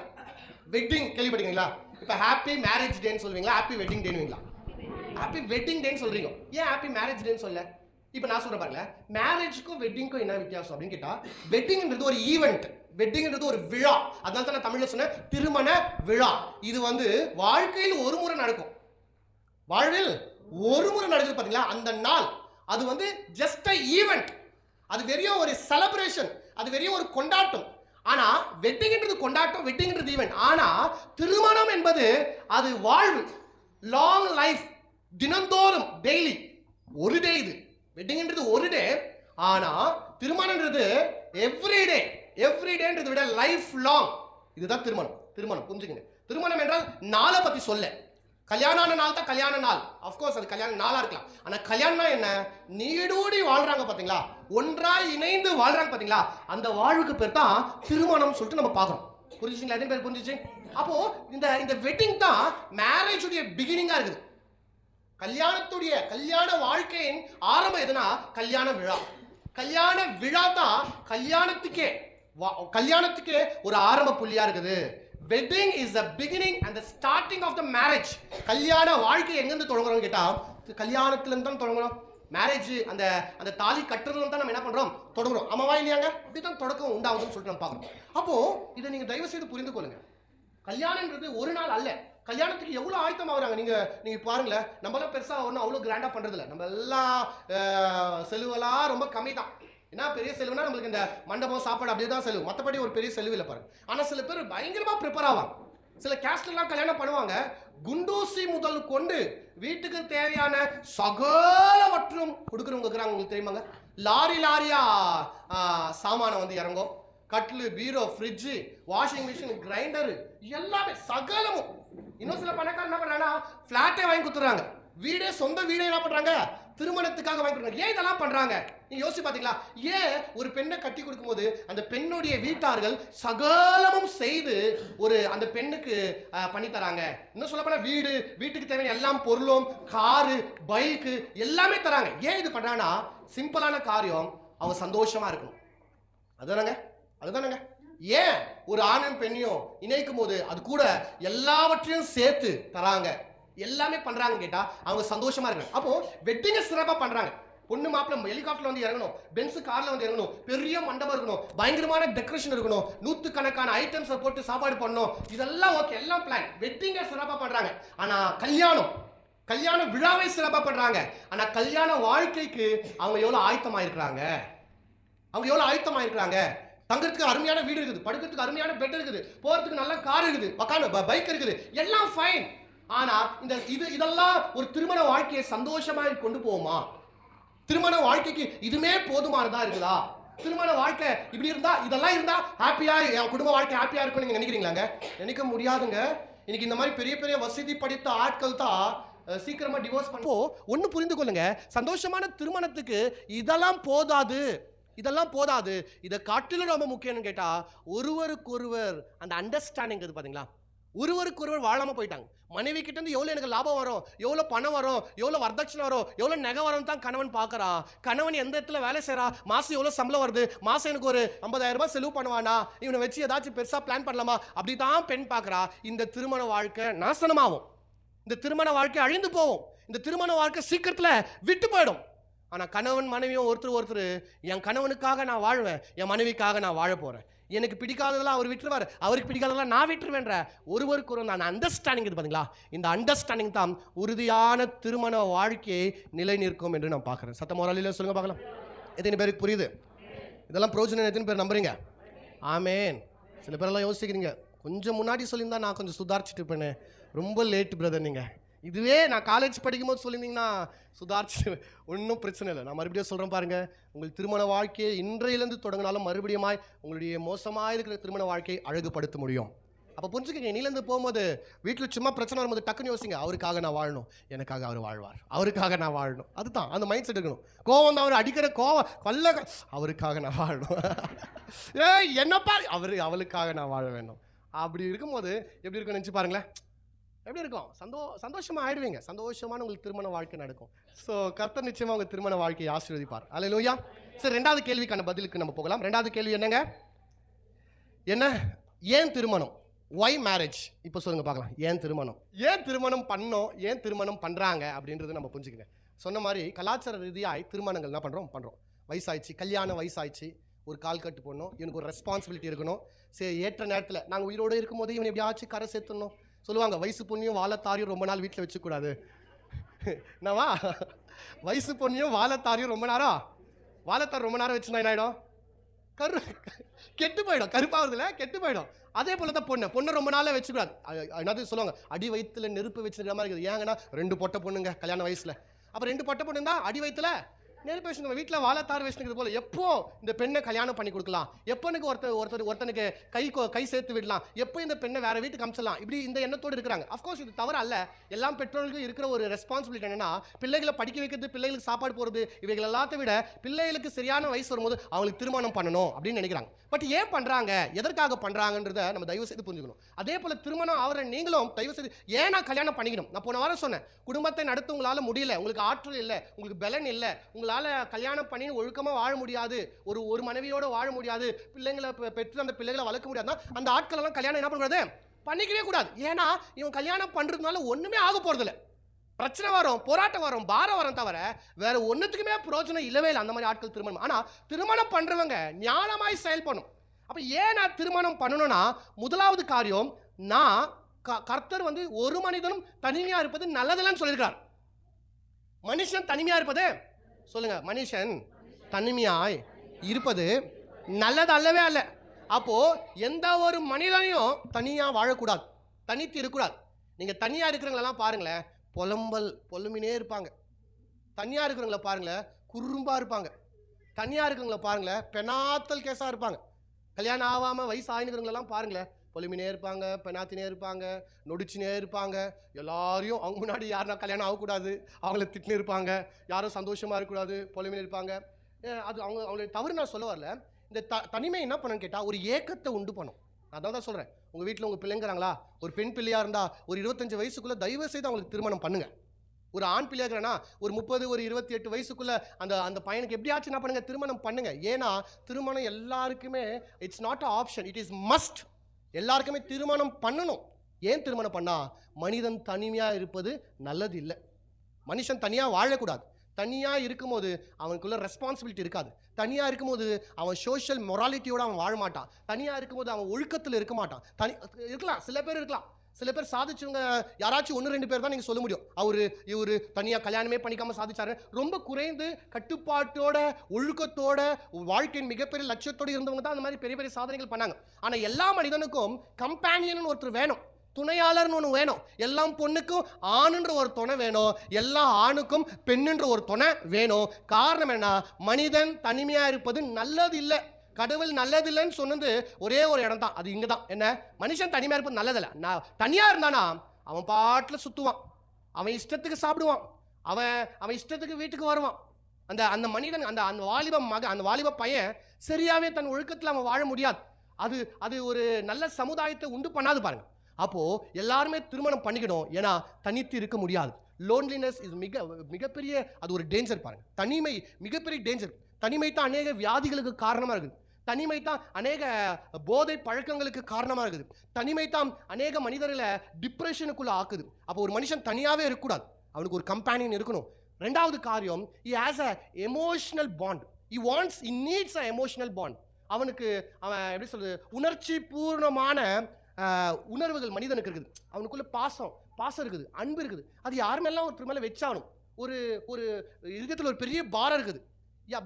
வெட்டிங் கேள்விப்பட்டீங்களா? இப்போ ஹாப்பி மேரேஜ் டேன்னு சொல்லுவீங்களா, ஹாப்பி வெட்டிங் டேனுவீங்களா? ஹாப்பி வெட்டிங் டேன்னு சொல்றீங்க, ஏன் ஹாப்பி மேரேஜ் டேன்னு சொல்ல? இப்போ நான் சொல்றேன் பாருங்க, மேரேஜ்க்கும் வெட்டிங்க்கும் என்ன வித்தியாசம் அப்படின்னு கேட்டா, வெட்டிங்ன்றது ஒரு ஈவெண்ட், வெட்டிங்ன்றது ஒரு விழா. அதனால தான் நான் தமிழ்ல சொன்னேன் திருமண விழா. இது வாழ்க்கையில் ஒரு முறை நடக்கும், வாழ்வில் ஒரு முறை நடக்குது பாத்தீங்களா? அந்த நாள் அது ஜஸ்ட் அ ஈவெண்ட், அது வெறும் ஒரு செலிப்ரேஷன், அது வெறும் ஒரு கொண்டாட்டம். ஆனா வெட்டிங்ன்றது கொண்டாட்டம், வெட்டிங்ன்றது ஈவெண்ட். ஆனா திருமணம் என்பது அது வாழ்வு, லாங் லைஃப், தினந்தோறும், டெய்லி. ஒரு டே. இது வெட்டிங்ன்றது ஒரு டே, ஆனா திருமணம்ன்றது எவ்ரிடேன்றதை விட லைஃப் லாங். இதுதான் திருமணம் புரிஞ்சுக்கங்க. திருமணம் என்றால் நாளை பத்தி சொல்ல, கல்யாண நாள் தான் கல்யாண நாள். அஃப்கோர்ஸ் அது கல்யாண நாளா இருக்கலாம். ஆனா கல்யாணம் என்ன? நீடூடி வாழ்றாங்க பாத்தீங்களா, ஒன்றாய் இணைந்து வாழ்றாங்க பாத்தீங்களா, அந்த வாழ்வுக்கு பேர் தான் திருமணம் சொல்லிட்டு நம்ம பார்க்கறோம். புரிஞ்சுங்களா? எத்தனை பேர் புரிஞ்சுச்சு? அப்போ இந்த வெட்டிங் தான் மேரேஜ் உடைய பிகினிங்கா இருக்குது. கல்யாண வாழ்க்கையின் ஆரம்பம் எதுனா கல்யாண விழா. கல்யாண விழா தான் கல்யாணத்துக்கே ஒரு ஆரம்ப புள்ளியா இருக்குது. Wedding is the beginning and the starting of the marriage. கல்யாண வாழ்க்கை எங்கிருந்து தொடங்குறோம் கேட்டா, கல்யாணத்துல இருந்து தான் தொடங்குறோம். மேரேஜ் அந்த தாலி கட்டுறதுல தான் நம்ம என்ன பண்றோம்? தொடங்குறோம். ஆமாவா இல்லையாங்க? அப்படிதான் தொடக்கம் உண்டாகுதுன்னு சொல்லிட்டு நம்ம பார்க்கணும். அப்போ இதை நீங்க தயவு செய்து புரிந்து கொள்ளுங்க. கல்யாணம்ன்றது ஒரு நாள் அல்ல. கல்யாணத்துக்கு எவ்வளவு ஆயத்தம் ஆகுறாங்க நீங்க பாருங்களேன். நம்மளாம் பெருசா ஒன்றும் அவ்வளவு கிராண்டா பண்றது இல்லை. நம்ம எல்லாம் செலவெல்லாம் ரொம்ப கம்மி தான். ஏன்னா பெரிய செலவுனா நம்மளுக்கு இந்த மண்டபம் சாப்பாடு அப்படியே தான் செலவு, மற்றபடி ஒரு பெரிய செலவு இல்லை பாருங்க. ஆனா சில பேர் பயங்கரமா ப்ரிப்பேர் ஆவாங்க. சில கேஸ்ட்ல எல்லாம் கல்யாணம் பண்ணுவாங்க, குண்டூசி முதல் கொண்டு வீட்டுக்கு தேவையான சகலவற்றும் கொடுக்குறவங்க இருக்கிறாங்க. உங்களுக்கு தெரியுமாங்க? லாரியா சாமான இறங்கும். கட்லு, பீரோ, ஃப்ரிட்ஜ், வாஷிங் மிஷின், கிரைண்டர், எல்லாமே சகலமும். இன்னும் சில பணக்காரர் என்ன பண்றாங்கன்னா பிளாட்டே வாங்கி கொடுத்துறாங்க. சொந்த வீடே என்ன பண்றாங்க? திருமணத்துக்காக வாங்கி கொடுக்குறாங்க. ஏன் இதெல்லாம் பண்றாங்க? நீங்க யோசிச்சு பாத்தீங்களா? ஏன் ஒரு பெண்ணை கட்டி கொடுக்கும் போது அந்த பெண்ணுடைய வீட்டார்கள் சகலமும் செய்து அந்த பெண்ணுக்கு பண்ணி தராங்க. இன்னும் சொல்ல போனா வீட்டுக்கு தேவையான எல்லாம் பொருளும், காரு, பைக்கு எல்லாமே தராங்க. ஏன் இது பண்றாங்கன்னா சிம்பிளான காரியம், அவங்க சந்தோஷமா இருக்கணும். அதுதானங்க. ஏன் ஒரு ஆணும் பெண்ணையும் இணைக்கும் போது அது கூட எல்லாவற்றையும் சேர்த்து தராங்க, எல்லாமே பண்றாங்க கேட்டா அவங்க சந்தோஷமா இருக்காங்க. அப்போ வெட்டிங்க சிறப்பா பண்றாங்க. பொண்ணு மாப்பிள்ளை ஹெலிகாப்டர்ல இறங்கணும், பென்ஸ் கார்ல இறங்கணும், பெரிய மண்டபம் இருக்கணும், பயங்கரமான டெக்கரேஷன் இருக்கணும், நூத்துக்கணக்கான ஐட்டம்ஸ் போட்டு சாப்பாடு பண்ணணும். இதெல்லாம் ஓகே, எல்லாம் பிளான். வெட்டிங்க சிறப்பா பண்றாங்க. ஆனா கல்யாண விழாவை சிறப்பா பண்றாங்க. ஆனா கல்யாண வாழ்க்கைக்கு அவங்க எவ்வளவு ஆயத்தமா இருக்கிறாங்க. தங்கறதுக்கு அருமையான வீடு இருக்குது, படுக்கிறதுக்கு அருமையான பெட் இருக்குது, போறதுக்கு நல்ல கார் இருக்குது, பைக் இருக்குது, எல்லாம் ஃபைன். ஆனா இதெல்லாம் ஒரு திருமண வாழ்க்கையை சந்தோஷமா கொண்டு போகுமா? திருமண வாழ்க்கைக்கு இதுமே போதுமானதா இருக்குதா? திருமண வாழ்க்கை இப்படி இருந்தா, இதெல்லாம் இருந்தா ஹாப்பியா, என் குடும்ப வாழ்க்கை ஹாப்பியா இருக்கும்னு நீங்க நினைக்கிறீங்களாங்க? நினைக்க முடியாதுங்க. இன்னைக்கு இந்த மாதிரி பெரிய வசதி படித்த ஆட்கள் தான் சீக்கிரமா டிவோர்ஸ் பண்ணோ. ஒன்னு புரிந்து கொள்ளுங்க, சந்தோஷமான திருமணத்துக்கு இதெல்லாம் போதாது. இதை காட்டிலும் ரொம்ப முக்கியம்னு கேட்டா, ஒருவருக்கொருவர் அந்த அண்டர்ஸ்டாண்டிங் பாத்தீங்களா? ஒருவருக்கு ஒருவர் வாழாம போயிட்டாங்க. மனைவி கிட்ட இருந்து எவ்வளவு எனக்கு லாபம் வரும், எவ்வளவு பணம் வரும், எவ்வளவு வரதட்சணை வரும், எவ்வளவு நகை வரும் தான் கணவன் பார்க்கறான். கணவன் எந்த இடத்துல வேலை செய்யறா, மாசம் எவ்வளவு சம்பளம் வருது, மாசம் எனக்கு ஒரு 50,000 ரூபாய் செலவு பண்ணுவானா, இவனை வச்சு ஏதாச்சும் பெருசா பிளான் பண்ணலாமா, அப்படிதான் பெண் பார்க்கறா. இந்த திருமண வாழ்க்கை நாசனமாகும், இந்த திருமண வாழ்க்கை அழிந்து போகும், இந்த திருமண வாழ்க்கை சீக்கிரத்துல விட்டு போயிடும். ஆனா கணவன் மனைவியும் ஒருத்தர் என் கணவனுக்காக நான் வாழ்வேன், என் மனைவிக்காக நான் வாழ போறேன், எனக்கு பிடிக்காததெல்லாம் அவர் விட்டுருவார், அவருக்கு பிடிக்காததெல்லாம் நான் விட்டுருவேன்ற ஒருவருக்கு ஒரு அந்த அண்டர்ஸ்டாண்டிங் இது பாத்தீங்களா, இந்த அண்டர்ஸ்டாண்டிங் தான் உறுதியான திருமண வாழ்க்கையை நிலை நிற்கும் என்று நான் பார்க்குறேன். சத்தம் ஒரு அலையில சொல்லுங்க பார்க்கலாம். எத்தனை பேருக்கு புரியுது இதெல்லாம் பிரயோஜனம்? எத்தனை பேர் நம்புறீங்க? ஆமேன். சில பேரெல்லாம் யோசிக்கிறீங்க, கொஞ்சம் முன்னாடி சொல்லியிருந்தா நான் கொஞ்சம் சுதாரிச்சுட்டு இருப்பேன்னு. ரொம்ப லேட் பிரதர், நீங்கள் இதுவே நான் காலேஜ் படிக்கும்போது சொல்லியிருந்தீங்கன்னா சுதாரிச்சு ஒன்றும் பிரச்சனை இல்லை. நான் மறுபடியும் சொல்கிறேன் பாருங்கள், உங்கள் திருமண வாழ்க்கையை இன்றையிலேருந்து தொடங்கினாலும் மறுபடியும் உங்களுடைய மோசமாக இருக்கிற திருமண வாழ்க்கையை அழகுபடுத்த முடியும். அப்போ புரிஞ்சுக்கங்க, நீலேருந்து போகும்போது வீட்டில் சும்மா பிரச்சனை வரும்போது டக்குன்னு யோசிங்க, அவருக்காக நான் வாழணும், எனக்காக அவர் வாழ்வார், அவருக்காக நான் வாழணும். அதுதான் அந்த மைண்ட் செட் இருக்கணும். கோவம் தான், அவர் அடிக்கிற கோவம் கொல்ல, அவருக்காக நான் வாழணும், என்னப்பா அவளுக்காக நான் வாழ வேண்டும். அப்படி இருக்கும்போது எப்படி இருக்குன்னு நினச்சி பாருங்களேன், எப்படி இருக்கும்? சந்தோஷமா ஆயிடுவீங்க, சந்தோஷமான உங்களுக்கு திருமண வாழ்க்கை நடக்கும். ஸோ கர்த்தர் நிச்சயமா உங்கள் திருமண வாழ்க்கையை ஆசீர்வதிப்பார். அல்லேலூயா. சரி, ரெண்டாவது கேள்விக்கான பதிலுக்கு நம்ம போகலாம். ரெண்டாவது கேள்வி என்னங்க? என்ன? ஏன் திருமணம்? Why marriage? இப்போ சொல்லுங்க பார்க்கலாம். ஏன் திருமணம்? ஏன் திருமணம் பண்ணோம், ஏன் திருமணம் பண்ணுறாங்க அப்படின்றது நம்ம புரிஞ்சுக்கங்க. சொன்ன மாதிரி கலாச்சார ரீதியாய் திருமணங்கள் என்ன பண்ணுறோம், வயசாயிடுச்சு, கல்யாண வயசாயிடுச்சு, ஒரு கால் கட்டு போடணும், இவனுக்கு ஒரு ரெஸ்பான்சிபிலிட்டி இருக்கணும். சரி, ஏற்ற நேரத்தில் நாங்கள் உயிரோடு இருக்கும்போது இவன் எப்படியாச்சும் கரை சேர்த்துடணும். சொல்லுவாங்க, வயசு பொண்ணையும் வாழைத்தாரியும் ரொம்ப நாள் வீட்டில் வச்சுக்கூடாது. என்னவா? வயசு பொண்ணையும் வாழைத்தாரியும் ரொம்ப நேரம் வச்சுருந்தா என்ன ஆகிடும்? கெட்டு போயிடும், கருப்பாவதுல கெட்டு போயிடும். அதே போல தான் பொண்ணை ரொம்ப நாளே வச்சுக்கூடாது. என்னது சொல்லுவாங்க, அடி வயிற்றுல நெருப்பு வச்சுருக்கிற மாதிரி இருக்குது. ஏங்கன்னா 2 பொட்டை பொண்ணுங்க கல்யாண வயசில். அப்போ 2 பொட்டை பொண்ணு தான் அடி வயிற்றுல நெருப்பு வச்சுருங்க, வீட்டில் வாழைத்தார் வச்சுக்கிறது போல. எப்போ இந்த பெண்ணை கல்யாணம் பண்ணி கொடுக்கலாம், எப்போ எனக்கு ஒருத்தனுக்கு கை சேர்த்து விடலாம், எப்போ இந்த பெண்ணை வேற வீட்டுக்கு அமிச்சிடலாம், இப்படி இந்த எண்ணத்தோடு இருக்கிறாங்க. அஃப்கோர்ஸ் இது தவறு அல்ல. எல்லாம் பெற்றோர்களுக்கு இருக்கிற ஒரு ரெஸ்பான்சிபிலிட்டி என்னன்னா, பிள்ளைகளை படிக்க வைக்கிறது, பிள்ளைகளுக்கு சாப்பாடு போகிறது, இவைகள் எல்லாத்தையும் விட பிள்ளைகளுக்கு சரியான வயசு வரும்போது அவங்களுக்கு திருமணம் பண்ணணும் அப்படின்னு நினைக்கிறாங்க. பட் ஏன் பண்ணுறாங்க, எதற்காக பண்ணுறாங்கன்றத நம்ம தயவு செய்து புரிஞ்சுக்கணும். அதே போல் திருமணம் ஆகிற நீங்களும் தயவு செய்து ஏன் நான் கல்யாணம் பண்ணிக்கணும். நான் போன வாரம் சொன்னேன், குடும்பத்தை நடத்த உங்களால் முடியல, உங்களுக்கு ஆற்றல் இல்லை, உங்களுக்கு பலன் இல்லை, உங்களால் கல்யாணம் பண்ணி ஒழுக்கமாக வாழ முடியாது, ஒரு மனைவியோடு வாழ முடியாது, பிள்ளைங்களை பெற்று அந்த பிள்ளைகளை வளர்க்க முடியாதுன்னா அந்த ஆட்களெல்லாம் கல்யாணம் என்ன பண்ணுறது, பண்ணிக்கவே கூடாது. ஏன்னா இவன் கல்யாணம் பண்ணுறதுனால ஒன்றுமே ஆக போகிறதில்ல. பிரச்சனை வரும், போராட்டம் வரும், பாரம் வரும், தவிர வேற ஒன்றுத்துக்குமே பிரயோஜனம் இல்லவே இல்லை அந்த மாதிரி ஆட்கள் திருமணம். ஆனால் திருமணம் பண்ணுறவங்க ஞானமாய் செயல்படணும். அப்போ ஏன் நான் திருமணம் பண்ணணும்னா, முதலாவது காரியம், நான் கர்த்தர் ஒரு மனிதனும் தனிமையாக இருப்பது நல்லதில்லைன்னு சொல்லியிருக்கார். மனுஷன் தனிமையாக இருப்பது, சொல்லுங்க, மனுஷன் தனிமையாய் இருப்பது நல்லது அல்லவே அல்ல. அப்போ எந்த ஒரு மனிதனையும் தனியாக வாழக்கூடாது, தனித்து இருக்கக்கூடாது. நீங்கள் தனியாக இருக்கிறவங்களெல்லாம் பாருங்களேன், பொலம்பினே இருப்பாங்க. தனியாக இருக்கிறவங்கள பாருங்களேன், குறும்பாக இருப்பாங்க. தனியாக இருக்கிறவங்கள பாருங்களேன், பெனாத்தல் கேஸாக இருப்பாங்க. கல்யாணம் ஆகாமல் வயசு ஆகினுக்கிறவங்களெல்லாம் பாருங்களேன், பொலிமினே இருப்பாங்க, பெனாத்தினே இருப்பாங்க, நொடிச்சினே இருப்பாங்க. எல்லாரையும் அவங்க முன்னாடி யாருனா கல்யாணம் ஆகக்கூடாது, அவங்கள திட்டினு இருப்பாங்க, யாரும் சந்தோஷமாக இருக்கக்கூடாது, பொலிமினே இருப்பாங்க. அது அவங்களுடைய தவறு நான் சொல்ல வரல. இந்த தனிமை என்ன பண்ணுன்னு கேட்டால் ஒரு ஏக்கத்தை உண்டு பண்ணும். அதான் தான் சொல்கிறேன், உங்கள் வீட்டில் உங்கள் பிள்ளைங்கிறாங்களா, ஒரு பெண் பிள்ளையாக இருந்தால் ஒரு 25 வயசுக்குள்ளே தயவு செய்து அவங்களுக்கு திருமணம் பண்ணுங்கள். ஒரு ஆண் பிள்ளையாக இருக்கிறனா ஒரு 30 ஒரு 28 வயசுக்குள்ளே அந்த பையனுக்கு எப்படியாச்சும் என்ன பண்ணுங்கள், திருமணம் பண்ணுங்கள். ஏன்னா திருமணம் எல்லாருக்குமே it's not a option, it is must. எல்லாருக்குமே திருமணம் பண்ணணும். ஏன் திருமணம் பண்ணா, மனிதன் தனிமையாக இருப்பது நல்லது இல்லை. மனுஷன் தனியாக வாழக்கூடாது. தனியாக இருக்கும்போது அவனுக்குள்ள ரெஸ்பான்சிபிலிட்டி இருக்காது. தனியாக இருக்கும்போது அவன் சோஷியல் மொராலிட்டியோடு அவன் வாழ மாட்டான். தனியாக இருக்கும்போது அவன் ஒழுக்கத்தில் இருக்க மாட்டான். இருக்கலாம், சில பேர் இருக்கலாம், சில பேர் சாதிச்சவங்க யாராச்சும் 1-2 பேர் தான் நீங்கள் சொல்ல முடியும். இவர் தனியாக கல்யாணமே பண்ணிக்காமல் சாதிச்சாரு. ரொம்ப குறைந்து கட்டுப்பாட்டோட ஒழுக்கத்தோட வாழ்க்கையின் மிகப்பெரிய லட்சியத்தோடு இருந்தவங்க தான் அந்த மாதிரி பெரிய பெரிய சாதனைகள் பண்ணாங்க. ஆனால் எல்லா மனிதனுக்கும் கம்பேனியன் ஒருத்தர் வேணும், துணையாளர்னு ஒன்று வேணும். எல்லாம் பொண்ணுக்கும் ஆணுன்ற ஒரு துணை வேணும், எல்லா ஆணுக்கும் பெண்ணுன்ற ஒரு துணை வேணும். காரணம் என்ன, மனிதன் தனிமையாக இருப்பது நல்லது இல்லை. கடவுள் நல்லதில்லைன்னு சொன்னது ஒரே ஒரு இடம் தான், அது இங்கே தான். என்ன, மனுஷன் தனிமையாக இருப்பது நல்லதில்லை. நான் தனியாக இருந்தானா அவன் பாட்டில் சுற்றுவான், அவன் இஷ்டத்துக்கு சாப்பிடுவான், அவன் இஷ்டத்துக்கு வீட்டுக்கு வருவான். அந்த மனிதன் அந்த வாலிப மகன், அந்த வாலிப பையன் சரியாகவே தன் ஒழுக்கத்தில் அவன் வாழ முடியாது. அது ஒரு நல்ல சமுதாயத்தை உண்டு பண்ணாது பாருங்க. அப்போ எல்லாருமே திருமணம் பண்ணிக்கணும், ஏன்னா தனித்து இருக்க முடியாது. லோன்லினஸ் இஸ் மிகப்பெரிய அது ஒரு டேஞ்சர். பாருங்க, தனிமை மிகப்பெரிய டேஞ்சர். தனிமை தான் அநேக வியாதிகளுக்கு காரணமா இருக்குது. தனிமை தான் அநேக போதை பழக்கங்களுக்கு காரணமா இருக்குது. தனிமை தான் அநேக மனிதர்களை டிப்ரெஷனுக்குள்ள ஆக்குது. அப்போ ஒரு மனுஷன் தனியாவே இருக்கக்கூடாது, அவனுக்கு ஒரு கம்பேனியன் இருக்கணும். ரெண்டாவது காரியம், he has a emotional bond. he needs a emotional bond. அவனுக்கு அவன் எப்படி சொல்றது, உணர்ச்சி பூர்ணமான உணர்வுகள் மனிதனுக்கு இருக்குது. அவனுக்குள்ள பாசம் இருக்குது, அன்பு இருக்குது. அது யார் மேலாம் ஒருத்தர் மேலே வச்சாகணும். ஒரு ஒரு இதயத்தில் ஒரு பெரிய பாரம் இருக்குது.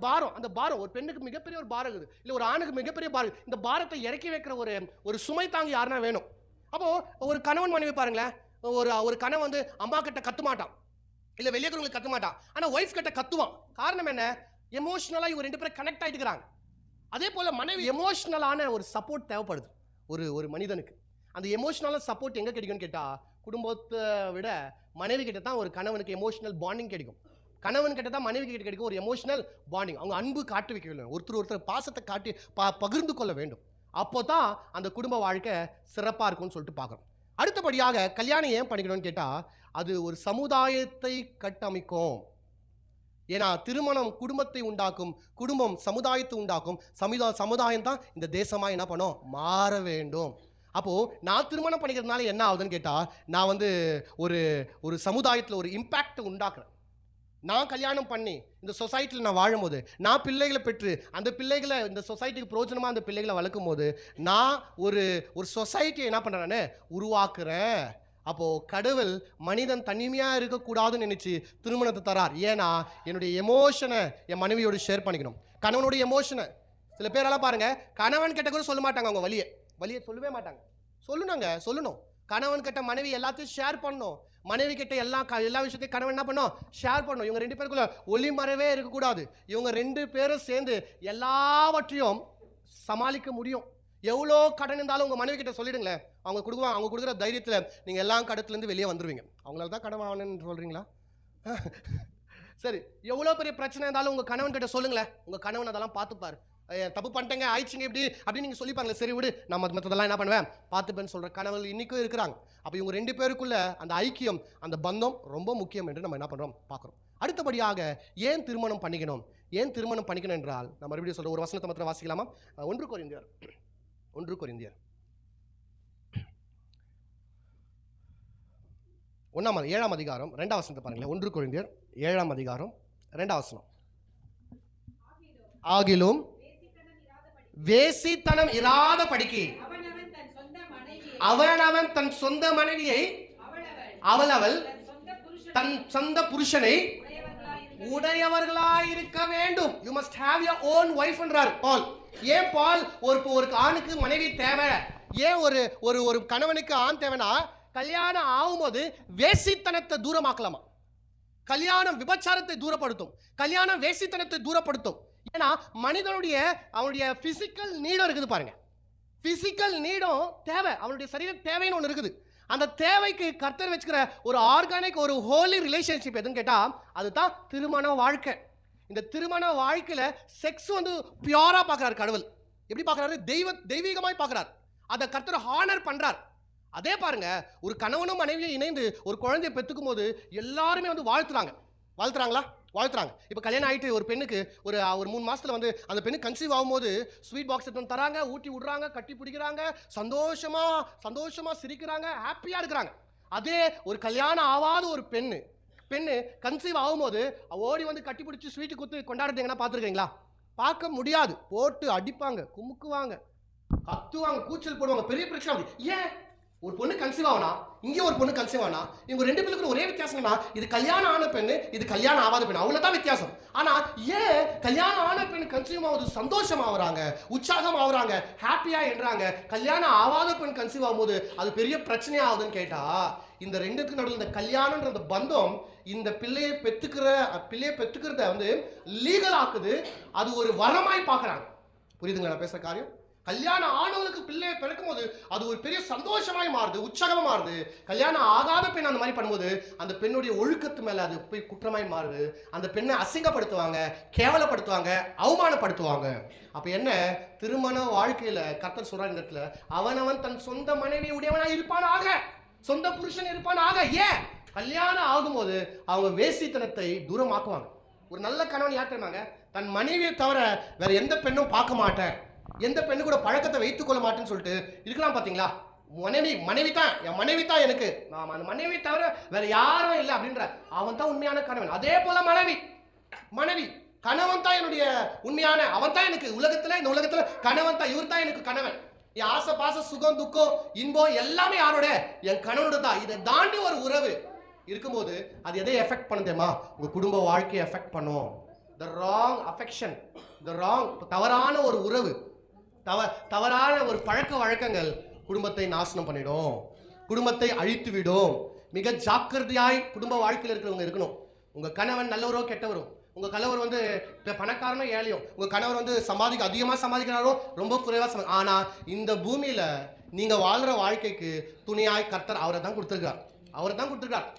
பாரம், அந்த பாரம் ஒரு பெண்ணுக்கு மிகப்பெரிய ஒரு பாரம் இருக்குது, இல்லை ஒரு ஆணுக்கு மிகப்பெரிய பாரம். இந்த பாரத்தை இறக்கி வைக்கிற ஒரு சுமை தாங்கி யாருன்னா வேணும். அப்போ ஒரு கணவன் மனைவி பாருங்களேன், ஒரு கணவன் வந்து அம்மா கிட்ட கத்த மாட்டான், இல்லை வெளியே இருக்கிறவங்களுக்கு கத்த மாட்டான், ஆனால் ஒய்ஃப் கிட்ட கத்துவான். காரணம் என்ன? எமோஷனலாக இவங்க 2 பேரும் கனெக்ட் ஆகிட்டு இருக்கிறாங்க. அதே போல் மனைவி எமோஷனலான ஒரு சப்போர்ட் தேவைப்படுது ஒரு மனிதனுக்கு. அந்த எமோஷனலான சப்போர்ட் எங்கே கிடைக்கும்னு கேட்டால், குடும்பத்தை விட மனைவி கிட்ட தான் ஒரு கணவனுக்கு எமோஷனல் பாண்டிங் கிடைக்கும். கணவன் கிட்ட தான் மனைவி கிட்ட கிடைக்கும் ஒரு எமோஷனல் பாண்டிங். அவங்க அன்பு காட்டி வைக்க வேண்டும், ஒருத்தர் பாசத்தை காட்டி பகிர்ந்து கொள்ள வேண்டும். அப்போ தான் அந்த குடும்ப வாழ்க்கை சிறப்பாக இருக்கும்னு சொல்லிட்டு பார்க்குறோம். அடுத்தபடியாக கல்யாணம் ஏன் பண்ணிக்கணும்னு கேட்டால், அது ஒரு சமுதாயத்தை கட்டமைக்கும். ஏன்னா திருமணம் குடும்பத்தை உண்டாக்கும், குடும்பம் சமுதாயத்தை உண்டாக்கும், சமுதாயம் தான் இந்த தேசமாக என்ன பண்ணும், மாற வேண்டும். அப்போது நான் திருமணம் பண்ணிக்கிறதுனால என்ன ஆகுதுன்னு கேட்டால், நான் வந்து ஒரு சமுதாயத்தில் ஒரு இம்பேக்ட் உண்டாக்குறேன். நான் கல்யாணம் பண்ணி இந்த சொசைட்டியில் நான் வாழும்போது, நான் பிள்ளைகளை பெற்று அந்த பிள்ளைகளை இந்த சொசைட்டிக்கு பிரோஜனமாக அந்த பிள்ளைகளை வளர்க்கும் போது, நான் ஒரு சொசைட்டியை என்ன பண்ணுறேன்னு உருவாக்குறேன். அப்போது கடவுள் மனிதன் தனிமையாக இருக்கக்கூடாதுன்னு நினச்சி திருமணத்தை தரார். ஏன்னா என்னுடைய எமோஷனை என் மனைவியோடு ஷேர் பண்ணிக்கணும். கணவனுடைய எமோஷனை சில பேரெல்லாம் பாருங்கள், கணவன் கிட்ட கூட சொல்ல மாட்டாங்க, அவங்க வலியை சொல்லவே மாட்டாங்க. சொல்லணும். கணவன் கிட்ட மனைவி எல்லாத்தையும் ஷேர் பண்ணணும். மனைவி கிட்ட எல்லா விஷயத்தையும் கணவன் என்ன பண்ணணும், ஷேர் பண்ணணும். இவங்க 2 பேருக்குள்ள ஒளிமறைவே இருக்கக்கூடாது. இவங்க 2 பேரும் சேர்ந்து எல்லாவற்றையும் சமாளிக்க முடியும். எவ்வளோ கடன் இருந்தாலும் உங்கள் மனைவி கிட்ட சொல்லிடுங்களேன், அவங்க கொடுக்குற தைரியத்தில் நீங்கள் எல்லா கடத்துலேருந்து வெளியே வந்துடுவீங்க. அவங்களால தான் கடன் வாங்கணும்னு சொல்கிறீங்களா? சரி, எவ்வளோ பெரிய பிரச்சனை இருந்தாலும் உங்கள் கணவன் கிட்ட சொல்லுங்களேன், உங்கள் கணவன் அதெல்லாம் பார்த்துப்பார். தப்பு பண்ணிட்டேங்க, ஆயிடுச்சிங்க இப்படி அப்படின்னு நீங்கள் சொல்லிப்பாங்களே, சரி விடு, நான் மற்றதெல்லாம் என்ன பண்ணுவேன் பார்த்துப்பேன்னு சொல்கிற கணவன் இன்றைக்கும் இருக்கிறாங்க. அப்போ இவங்க 2 பேருக்குள்ள அந்த ஐக்கியம், அந்த பந்தம் ரொம்ப முக்கியம் என்று நம்ம என்ன பண்ணுறோம் பார்க்குறோம். அடுத்தபடியாக ஏன் திருமணம் பண்ணிக்கணும் என்றால், நம்ம மறுபடியும் சொல்கிற ஒரு வசனத்தை மாத்திரம் வாசிக்கலாமா? 1 கொரிந்தியர் 7ஆம் அதிகாரம் 2ஆம் வசனத்தை பாருங்களேன். 1 கொரிந்தியர் 7ஆம் அதிகாரம் 2ஆம் வசனம். ஆகிலும் வேசித்தனம் இராத படிக்கு அவனவன் தன் சொந்த மனைவியை அவள் தன் சொந்த புருஷனை உடையவர்களாயிருக்க வேண்டும். You must have your own wife என்றார் பால். ஏன் பால் ஒரு ஆணுக்கு மனைவி தேவை? ஏன் ஒரு கணவனுக்கு ஆண் தேவைனா, கல்யாணம் ஆகும்போது வேசித்தனத்தை தூரமாக்கலாமா? கல்யாணம் விபச்சாரத்தை தூரப்படுத்தும், கல்யாணம் வேசித்தனத்தை தூரப்படுத்தும். ஏன்னா மனிதனுடைய அவனுடைய பிசிக்கல் நீடும் இருக்குது பாருங்க, பிசிக்கல் நீடும் தேவை, அவனுடைய சரீர தேவைன்னு ஒன்று இருக்குது. அந்த தேவைக்கு கர்த்தர் வச்சுக்கிற ஒரு ஆர்கானிக் ஒரு ஹோலி ரிலேஷன்ஷிப் எதுன்னு கேட்டால், அதுதான் திருமண வாழ்க்கை. இந்த திருமண வாழ்க்கையில் செக்ஸ் வந்து பியூரா பார்க்குறாரு கடவுள். எப்படி பார்க்குறாரு? தெய்வீகமாய் பார்க்குறார். அதை கர்த்தர் ஹானர் பண்ணுறார். அதே பாருங்க, ஒரு கணவனும் மனைவியும் இணைந்து ஒரு குழந்தையை பெற்றுக்கும் போது எல்லாருமே வந்து வாழ்த்துறாங்களா? இப்போ கல்யாணம் ஆகிட்டு ஒரு பெண்ணுக்கு ஒரு 3 மாதத்தில் வந்து அந்த பெண்ணு கன்சீவ் ஆகும்போது ஸ்வீட் பாக்ஸ் எடுத்து தராங்க, ஊட்டி விடுறாங்க, கட்டி பிடிக்கிறாங்க, சந்தோஷமா சிரிக்கிறாங்க, ஹாப்பியாக இருக்கிறாங்க. அதே ஒரு கல்யாணம் ஆகாத ஒரு பெண்ணு கன்சீவ் ஆகும்போது ஓடி வந்து கட்டி பிடிச்சி ஸ்வீட்டு குத்து கொண்டாடுறீங்கன்னா பார்த்துருக்கீங்களா? பார்க்க முடியாது. போட்டு அடிப்பாங்க, குமுக்குவாங்க, கத்துவாங்க, கூச்சல் போடுவாங்க, பெரிய பிரச்சனை. ஏன்? ஒரு பொண்ணு கன்சீவ் ஆகனா, இங்கே ஒரு பொண்ணு கன்சீவ் ஆனா, இவங்க 2 பேருக்கு ஒரே வித்தியாசம்னா, இது கல்யாணம் ஆன பெண்ணு, இது கல்யாணம் ஆகாத பெண்ணு, அவ்வளோதான் வித்தியாசம். ஆனால் ஏன் கல்யாணம் ஆன பெண்ணு கன்சீவ் ஆகுது சந்தோஷம் ஆகுறாங்க, உற்சாகம் ஆகுறாங்க, ஹாப்பியா என்றாங்க, கல்யாணம் ஆகாத பெண் கன்சீவ் ஆகும்போது அது பெரிய பிரச்சனையா ஆகுதுன்னு கேட்டா, இந்த 2க்கு நடுவில் இந்த கல்யாணம்ன்ற அந்த பந்தம் இந்த பிள்ளையை பெற்றுக்கிறத வந்து லீகல் ஆக்குது. அது ஒரு வரமாய் பார்க்குறாங்க. புரியுதுங்களா நான் பேசுகிற காரியம்? கல்யாணம் ஆனவங்களுக்கு பிள்ளையை பிறக்கும் போது அது ஒரு பெரிய சந்தோஷமாய் மாறுது, உற்சாகமா மாறுது. கல்யாணம் ஆகாத பெண் அந்த மாதிரி பண்ணும்போது அந்த பெண்ணுடைய ஒழுக்கத்து மேல அது போய் குற்றமாய் மாறுது. அந்த பெண்ணை அசிங்கப்படுத்துவாங்க, கேவலப்படுத்துவாங்க, அவமானப்படுத்துவாங்க. அப்ப என்ன, திருமண வாழ்க்கையில கர்த்தர் சொல்றாரு இந்த இடத்துல, அவனவன் தன் சொந்த மனைவி உடையவனா இருப்பானாக, சொந்த புருஷன் இருப்பானாக. ஏன்? கல்யாணம் ஆகும்போது அவங்க வேசித்தனத்தை தூரமாக்குவாங்க. ஒரு நல்ல கணவன் யார் தெரியுமாங்க? தன் மனைவியை தவிர வேற எந்த பெண்ணும் பார்க்க மாட்டேன், எந்த பெண்ணு கூட பழக்கத்தை வைத்துக் கொள்ள மாட்டேன்னு சொல்லிட்டு இருக்கலாம். பாத்தீங்களா? மனைவி தான், என் மனைவி தான் எனக்கு, நான் அந்த மனைவி தவிர வேற யாரும் இல்லை அப்படின்ற அவன் தான் உண்மையான கணவன். அதே போல மனைவி கணவன் தான் என்னுடைய உண்மையான, அவன் தான் எனக்கு இந்த உலகத்துல கணவன் தான், இவர் தான் எனக்கு கணவன். என் ஆசை பாச சுகம் துக்கம் இன்பம் எல்லாமே யாரோட? என் கணவனோட தான். இதை தாண்டி ஒரு உறவு இருக்கும்போது அது எதை எஃபெக்ட் பண்ண தெரியுமா? உங்க குடும்ப வாழ்க்கையை எஃபெக்ட் பண்ணும். த ராங் அஃபெக்ஷன், தவறான ஒரு உறவு, தவறான ஒரு பழக்க வழக்கங்கள் குடும்பத்தை நாசனம் பண்ணிடும், குடும்பத்தை அழித்து விடும். மிக ஜாக்கிரதையாய் குடும்ப வாழ்க்கையில் இருக்கிறவங்க இருக்கணும். உங்க கணவன் நல்லவரோ கெட்டவரோ, உங்க கணவர் வந்து பணக்காரனோ ஏழையோ, உங்க கணவர் வந்து அதிகமா சம்பாதிக்கிறாரோ ரொம்ப குறைவா ஆனா இந்த பூமியில நீங்க வாழ்ற வாழ்க்கைக்கு துணையாய் கர்த்தர் அவரை தான் கொடுத்திருக்கார்.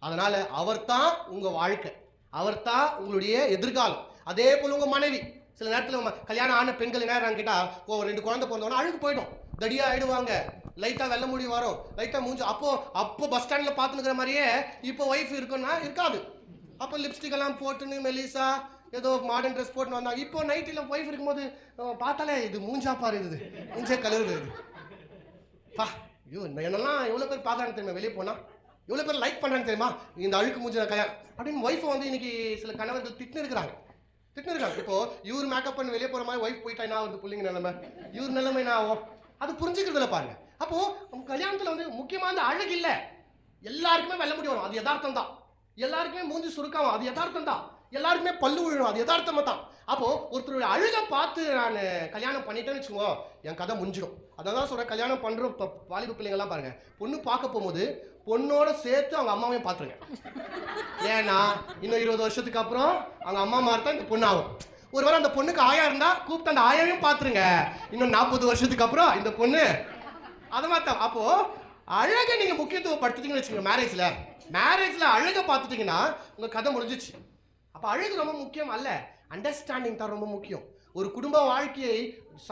அதனால அவர் தான் உங்க வாழ்க்கை, அவர் தான் உங்களுடைய எதிர்காலம். அதே போல உங்க மனைவி. சில நேரத்தில் கல்யாணம் ஆன பெண்கள் என்ன கேட்டா, 2 குழந்தை பிறந்தவொன்னா அழுகு போயிடும், தடியா ஆயிடுவாங்க, லைட்டா வெள்ள முடி வரும், லைட்டா மூஞ்சி. அப்போ பஸ் ஸ்டாண்ட்ல பாத்துக்கிற மாதிரியே இப்போ ஒய்ஃப் இருக்குன்னா இருக்காது. அப்போ லிப்ஸ்டிக் எல்லாம் போட்டுன்னு மெலிசா ஏதோ மாடர்ன் ட்ரெஸ் போட்டுன்னு வந்தாங்க. இப்போ நைட்டில் ஒய்ஃப் இருக்கும்போது பார்த்தாலே இது மூஞ்சா பாரு, இது மூஞ்சே கலருது. ஐயோ, என்னெல்லாம் எவ்வளோ பேர் பார்க்கறாங்க தெரியுமா? வெளியே போனா எவ்வளோ பேர் லைக் பண்ணுறாங்க தெரியுமா? இந்த அழுக்கு மூஞ்ச கல்யாணம் அப்படின்னு ஒய்ஃபை வந்து இன்னைக்கு சில கணவர்கள் திட்டுன்னு இருக்கிறாங்க. இப்போ இவர் மேக்கப் பண்ணி வெளியே போற மாதிரி ஒய்ஃப் போயிட்டா என்ன ஆகுது? பிள்ளைங்க நிலைமை, இவர் நிலைமை என்ன ஆகும்? அது புரிஞ்சுக்கிறதுல பாருங்க. அப்போ கல்யாணத்துல வந்து முக்கியமான அழகு இல்லை. எல்லாருக்குமே வெள்ள முடி வரும், அது யதார்த்தம் தான். எல்லாருக்குமே மூஞ்சி சுருக்காவும், அது யதார்த்தம் தான். எல்லாருக்குமே பல்லு விழும், அது யதார்த்தமா தான். அப்போ ஒருத்தருடைய அழகை பார்த்து நான் கல்யாணம் பண்ணிட்டேன்னு வச்சுக்கோ, என் கதை முடிஞ்சிடும். அதான் சொல்றேன், கல்யாணம் பண்ற வாலிப பிள்ளைங்கள்லாம் பாருங்க, பொண்ணு பார்க்க போகும்போது பொண்ணோட சேர்த்து அவங்க அம்மாவையும் பார்த்துருங்க. ஏன்னா இன்னும் 20 வருஷத்துக்கு அப்புறம் அவங்க அம்மா மாதிரி தான் இந்த பொண்ணு ஆகும். ஒருவேளை அந்த பொண்ணுக்கு ஆயா இருந்தா கூப்பிட்டு அந்த ஆயாவையும் பார்த்துருங்க. இன்னும் 40 வருஷத்துக்கு அப்புறம் இந்த பொண்ணு அதை மாத்தான். அப்போ அழகை நீங்க முக்கியத்துவம் படுத்துட்டீங்கன்னு வச்சுக்கோங்க. மேரேஜ்ல அழகை பார்த்துட்டீங்கன்னா உங்க கதை முடிஞ்சிச்சு. அப்ப அழகு ரொம்ப முக்கியம் அல்ல, அண்டர்ஸ்டாண்டிங் தான் ரொம்ப முக்கியம். ஒரு குடும்ப வாழ்க்கையை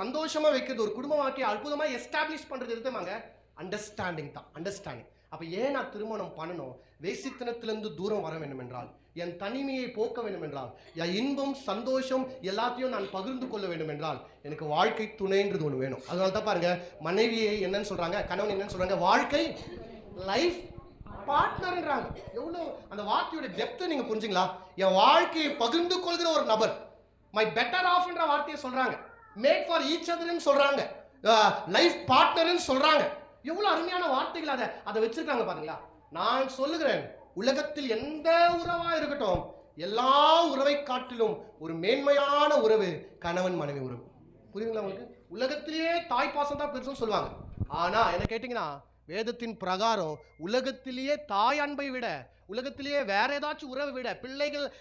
சந்தோஷமா வைக்கிறது, ஒரு குடும்ப வாழ்க்கையை அற்புதமா எஸ்டாப்ளிஷ் பண்றது எதுமாங்க? அண்டர்ஸ்டாண்டிங் தான். அண்டர்ஸ்டாண்டிங். அப்ப ஏன் நான் திருமணம் பண்ணணும்? வேசித்தனத்திலிருந்து தூரம் வர வேண்டும் என்றால், என் தனிமையை போக்க வேண்டும் என்றால், என் இன்பம் சந்தோஷம் எல்லாத்தையும் நான் பகிர்ந்து கொள்ள வேண்டும் என்றால் எனக்கு வாழ்க்கை துணைன்றது ஒன்று வேணும். அதனால தான் பாருங்க, மனைவியை என்னன்னு சொல்றாங்க, கணவன் என்னன்னு சொல்றாங்க? வாழ்க்கை லைஃப் பார்ட்னர்ன்றாங்க. எவ்வளவு அந்த வார்த்தையோட டெப்த் நீங்க புரிஞ்சுங்களா? என் வாழ்க்கையை பகிர்ந்து கொள்கிற ஒரு நபர், மை பெட்டர் ஆஃப் என்ற வார்த்தையை சொல்றாங்க, மேக் ஃபார் ஈச் அதர்னு சொல்றாங்க, லைஃப் பார்ட்னர்னு சொல்றாங்க. எவ்வளவு அருமையான வார்த்தைகள் அதை வச்சிருக்காங்க பாருங்களா. நான் சொல்லுகிறேன், உலகத்தில் எந்த உறவா இருக்கட்டும், எல்லா உறவை காட்டிலும் ஒரு மேன்மையான உறவு கணவன் மனைவி உறவு. புரியுதுங்களா உங்களுக்கு? உலகத்திலேயே தாய் பாசம் தான் பெருசுன்னு சொல்லுவாங்க. ஆனா என்ன கேட்டீங்கன்னா, வேதத்தின் பிரகாரம் உலகத்திலேயே தாய் அன்பை விட, உலகத்திலேயே வேற ஏதாச்சும் உறவை விட,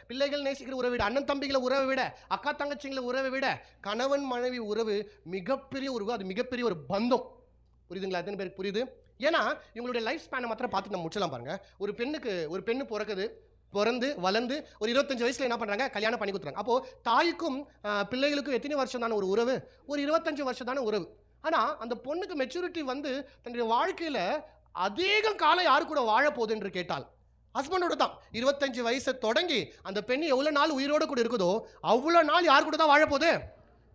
பிள்ளைகள் நேசிக்கிற உறவை விட, அண்ணன் தம்பிகளை உறவை விட, அக்கா தங்கச்சிங்களை உறவை விட கணவன் மனைவி உறவு மிகப்பெரிய உறவு. அது மிகப்பெரிய ஒரு பந்தம். புரியுதுங்களா? எத்தனை பேருக்கு புரியுது? ஏன்னா இவங்களுடைய லைஃப் ஸ்பேனை மாத்திரம் பார்த்து நம்ம முடிச்சலாம் பாருங்க. ஒரு பெண்ணு பிறந்து வளர்ந்து ஒரு 25 வயசுல என்ன பண்றாங்க? கல்யாணம் பண்ணி கொடுத்துறாங்க. அப்போ தாய்க்கும் பிள்ளைகளுக்கும் எத்தனை வருஷம் தானே ஒரு உறவு? ஒரு 25 வருஷம் தானே உறவு. ஆனா அந்த பொண்ணுக்கு மெச்சூரிட்டி வந்து தன்னுடைய வாழ்க்கையில அதிக காலம் யாரு கூட வாழ போகுது என்று கேட்டால் ஹஸ்பண்டோட தான். 25 வயசை தொடங்கி அந்த பெண் எவ்வளவு நாள் உயிரோட கூட இருக்குதோ அவ்வளவு நாள் யாரு கூட தான் வாழ போகுது?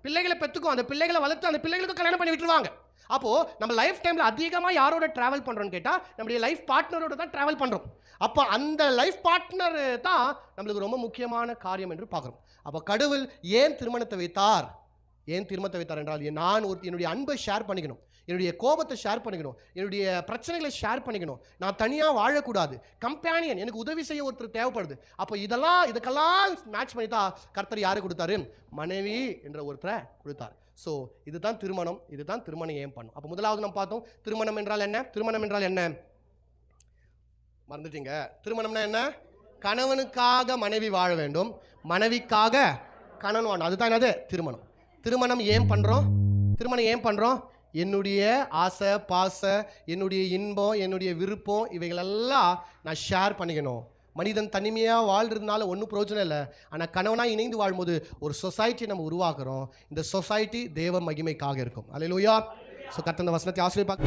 பிள்ளைகளை பெற்றுக்கும், அந்த பிள்ளைகளை வளர்த்து அந்த பிள்ளைகளுக்கு கல்யாணம் பண்ணி விட்டுருவாங்க. அப்போ நம்ம லைஃப் டைம்ல அதிகமா யாரோட டிராவல் பண்றோம்னு கேட்டா நம்முடைய லைஃப் பார்ட்னரோட தான் டிராவல் பண்றோம். அப்போ அந்த லைஃப் பார்ட்னர் தான் நம்மளுக்கு ரொம்ப முக்கியமான காரியம் என்று பார்க்குறோம். அப்போ கடவுள் ஏன் திருமணத்தை வைத்தார் என்றால், நான் என்னுடைய அன்பை ஷேர் பண்ணிக்கணும், என்னுடைய கோபத்தை ஷேர் பண்ணிக்கணும், என்னுடைய பிரச்சனைகளை ஷேர் பண்ணிக்கணும். நான் தனியாக வாழக்கூடாது, கம்பேனியன், எனக்கு உதவி செய்ய ஒருத்தர் தேவைப்படுது. அப்போ இதுக்கெல்லாம் மேட்ச் பண்ணி தான் கர்த்தர் யாரு கொடுத்தாரு? மனைவி என்ற ஒருத்தரை கொடுத்தார். ஸோ இதுதான் திருமணம். இதுதான் திருமணம் ஏன் பண்ணும். அப்போ முதலாவது நம்ம பார்த்தோம், திருமணம் என்றால் என்ன? மறந்துட்டீங்க. திருமணம்னா என்ன? கணவனுக்காக மனைவி வாழ வேண்டும், மனைவிக்காக கணவன் வாழணும். அதுதான் என்னது? திருமணம். திருமணம் ஏன் பண்றோம்? திருமணம் ஏன் பண்ணுறோம்? என்னுடைய ஆசை பாசை, என்னுடைய இன்பம், என்னுடைய விருப்பம் இவைகளெல்லாம் நான் ஷேர் பண்ணிக்கணும். மனிதன் தனிமையாக வாழ்றதுனால ஒன்றும் பிரயோஜனம் இல்லை. ஆனால் கணவனாக இணைந்து வாழும்போது ஒரு சொசைட்டி நம்ம உருவாக்குறோம். இந்த சொசைட்டி தேவ மகிமைக்காக இருக்கும். அல்லேலூயா. ஸோ கர்த்தர் இந்த வசனத்தை ஆசீர்வதிப்பார்.